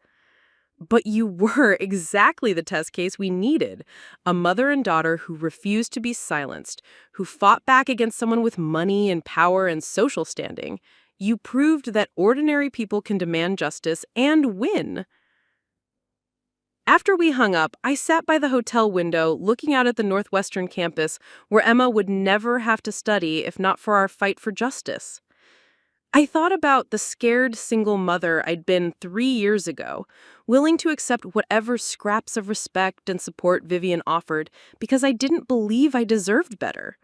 But you were exactly the test case we needed. A mother and daughter who refused to be silenced, who fought back against someone with money and power and social standing. You proved that ordinary people can demand justice and win." After we hung up, I sat by the hotel window looking out at the Northwestern campus where Emma would never have to study if not for our fight for justice. I thought about the scared single mother I'd been 3 years ago, willing to accept whatever scraps of respect and support Vivian offered because I didn't believe I deserved better.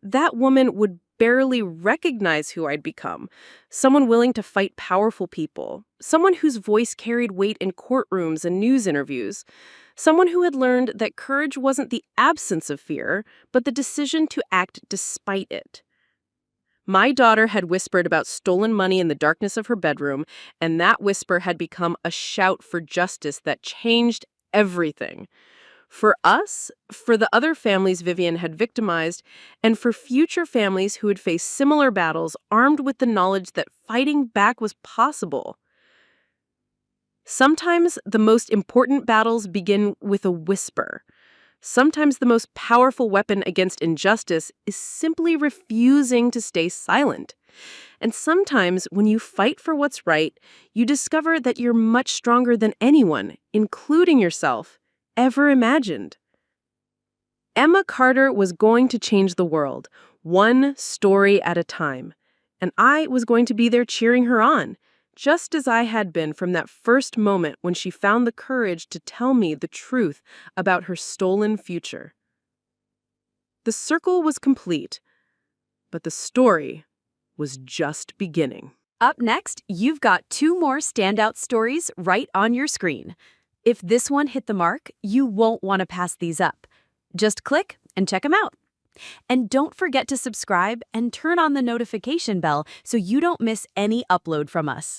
That woman would barely recognize who I'd become, someone willing to fight powerful people, someone whose voice carried weight in courtrooms and news interviews, someone who had learned that courage wasn't the absence of fear, but the decision to act despite it. My daughter had whispered about stolen money in the darkness of her bedroom, and that whisper had become a shout for justice that changed everything. For us, for the other families Vivian had victimized, and for future families who would face similar battles armed with the knowledge that fighting back was possible. Sometimes the most important battles begin with a whisper. Sometimes the most powerful weapon against injustice is simply refusing to stay silent. And sometimes when you fight for what's right, you discover that you're much stronger than anyone, including yourself, ever imagined. Emma Carter was going to change the world, one story at a time. And I was going to be there cheering her on, just as I had been from that first moment when she found the courage to tell me the truth about her stolen future. The circle was complete, but the story was just beginning. Up next, you've got 2 more standout stories right on your screen. If this one hit the mark, you won't want to pass these up. Just click and check them out. And don't forget to subscribe and turn on the notification bell so you don't miss any upload from us.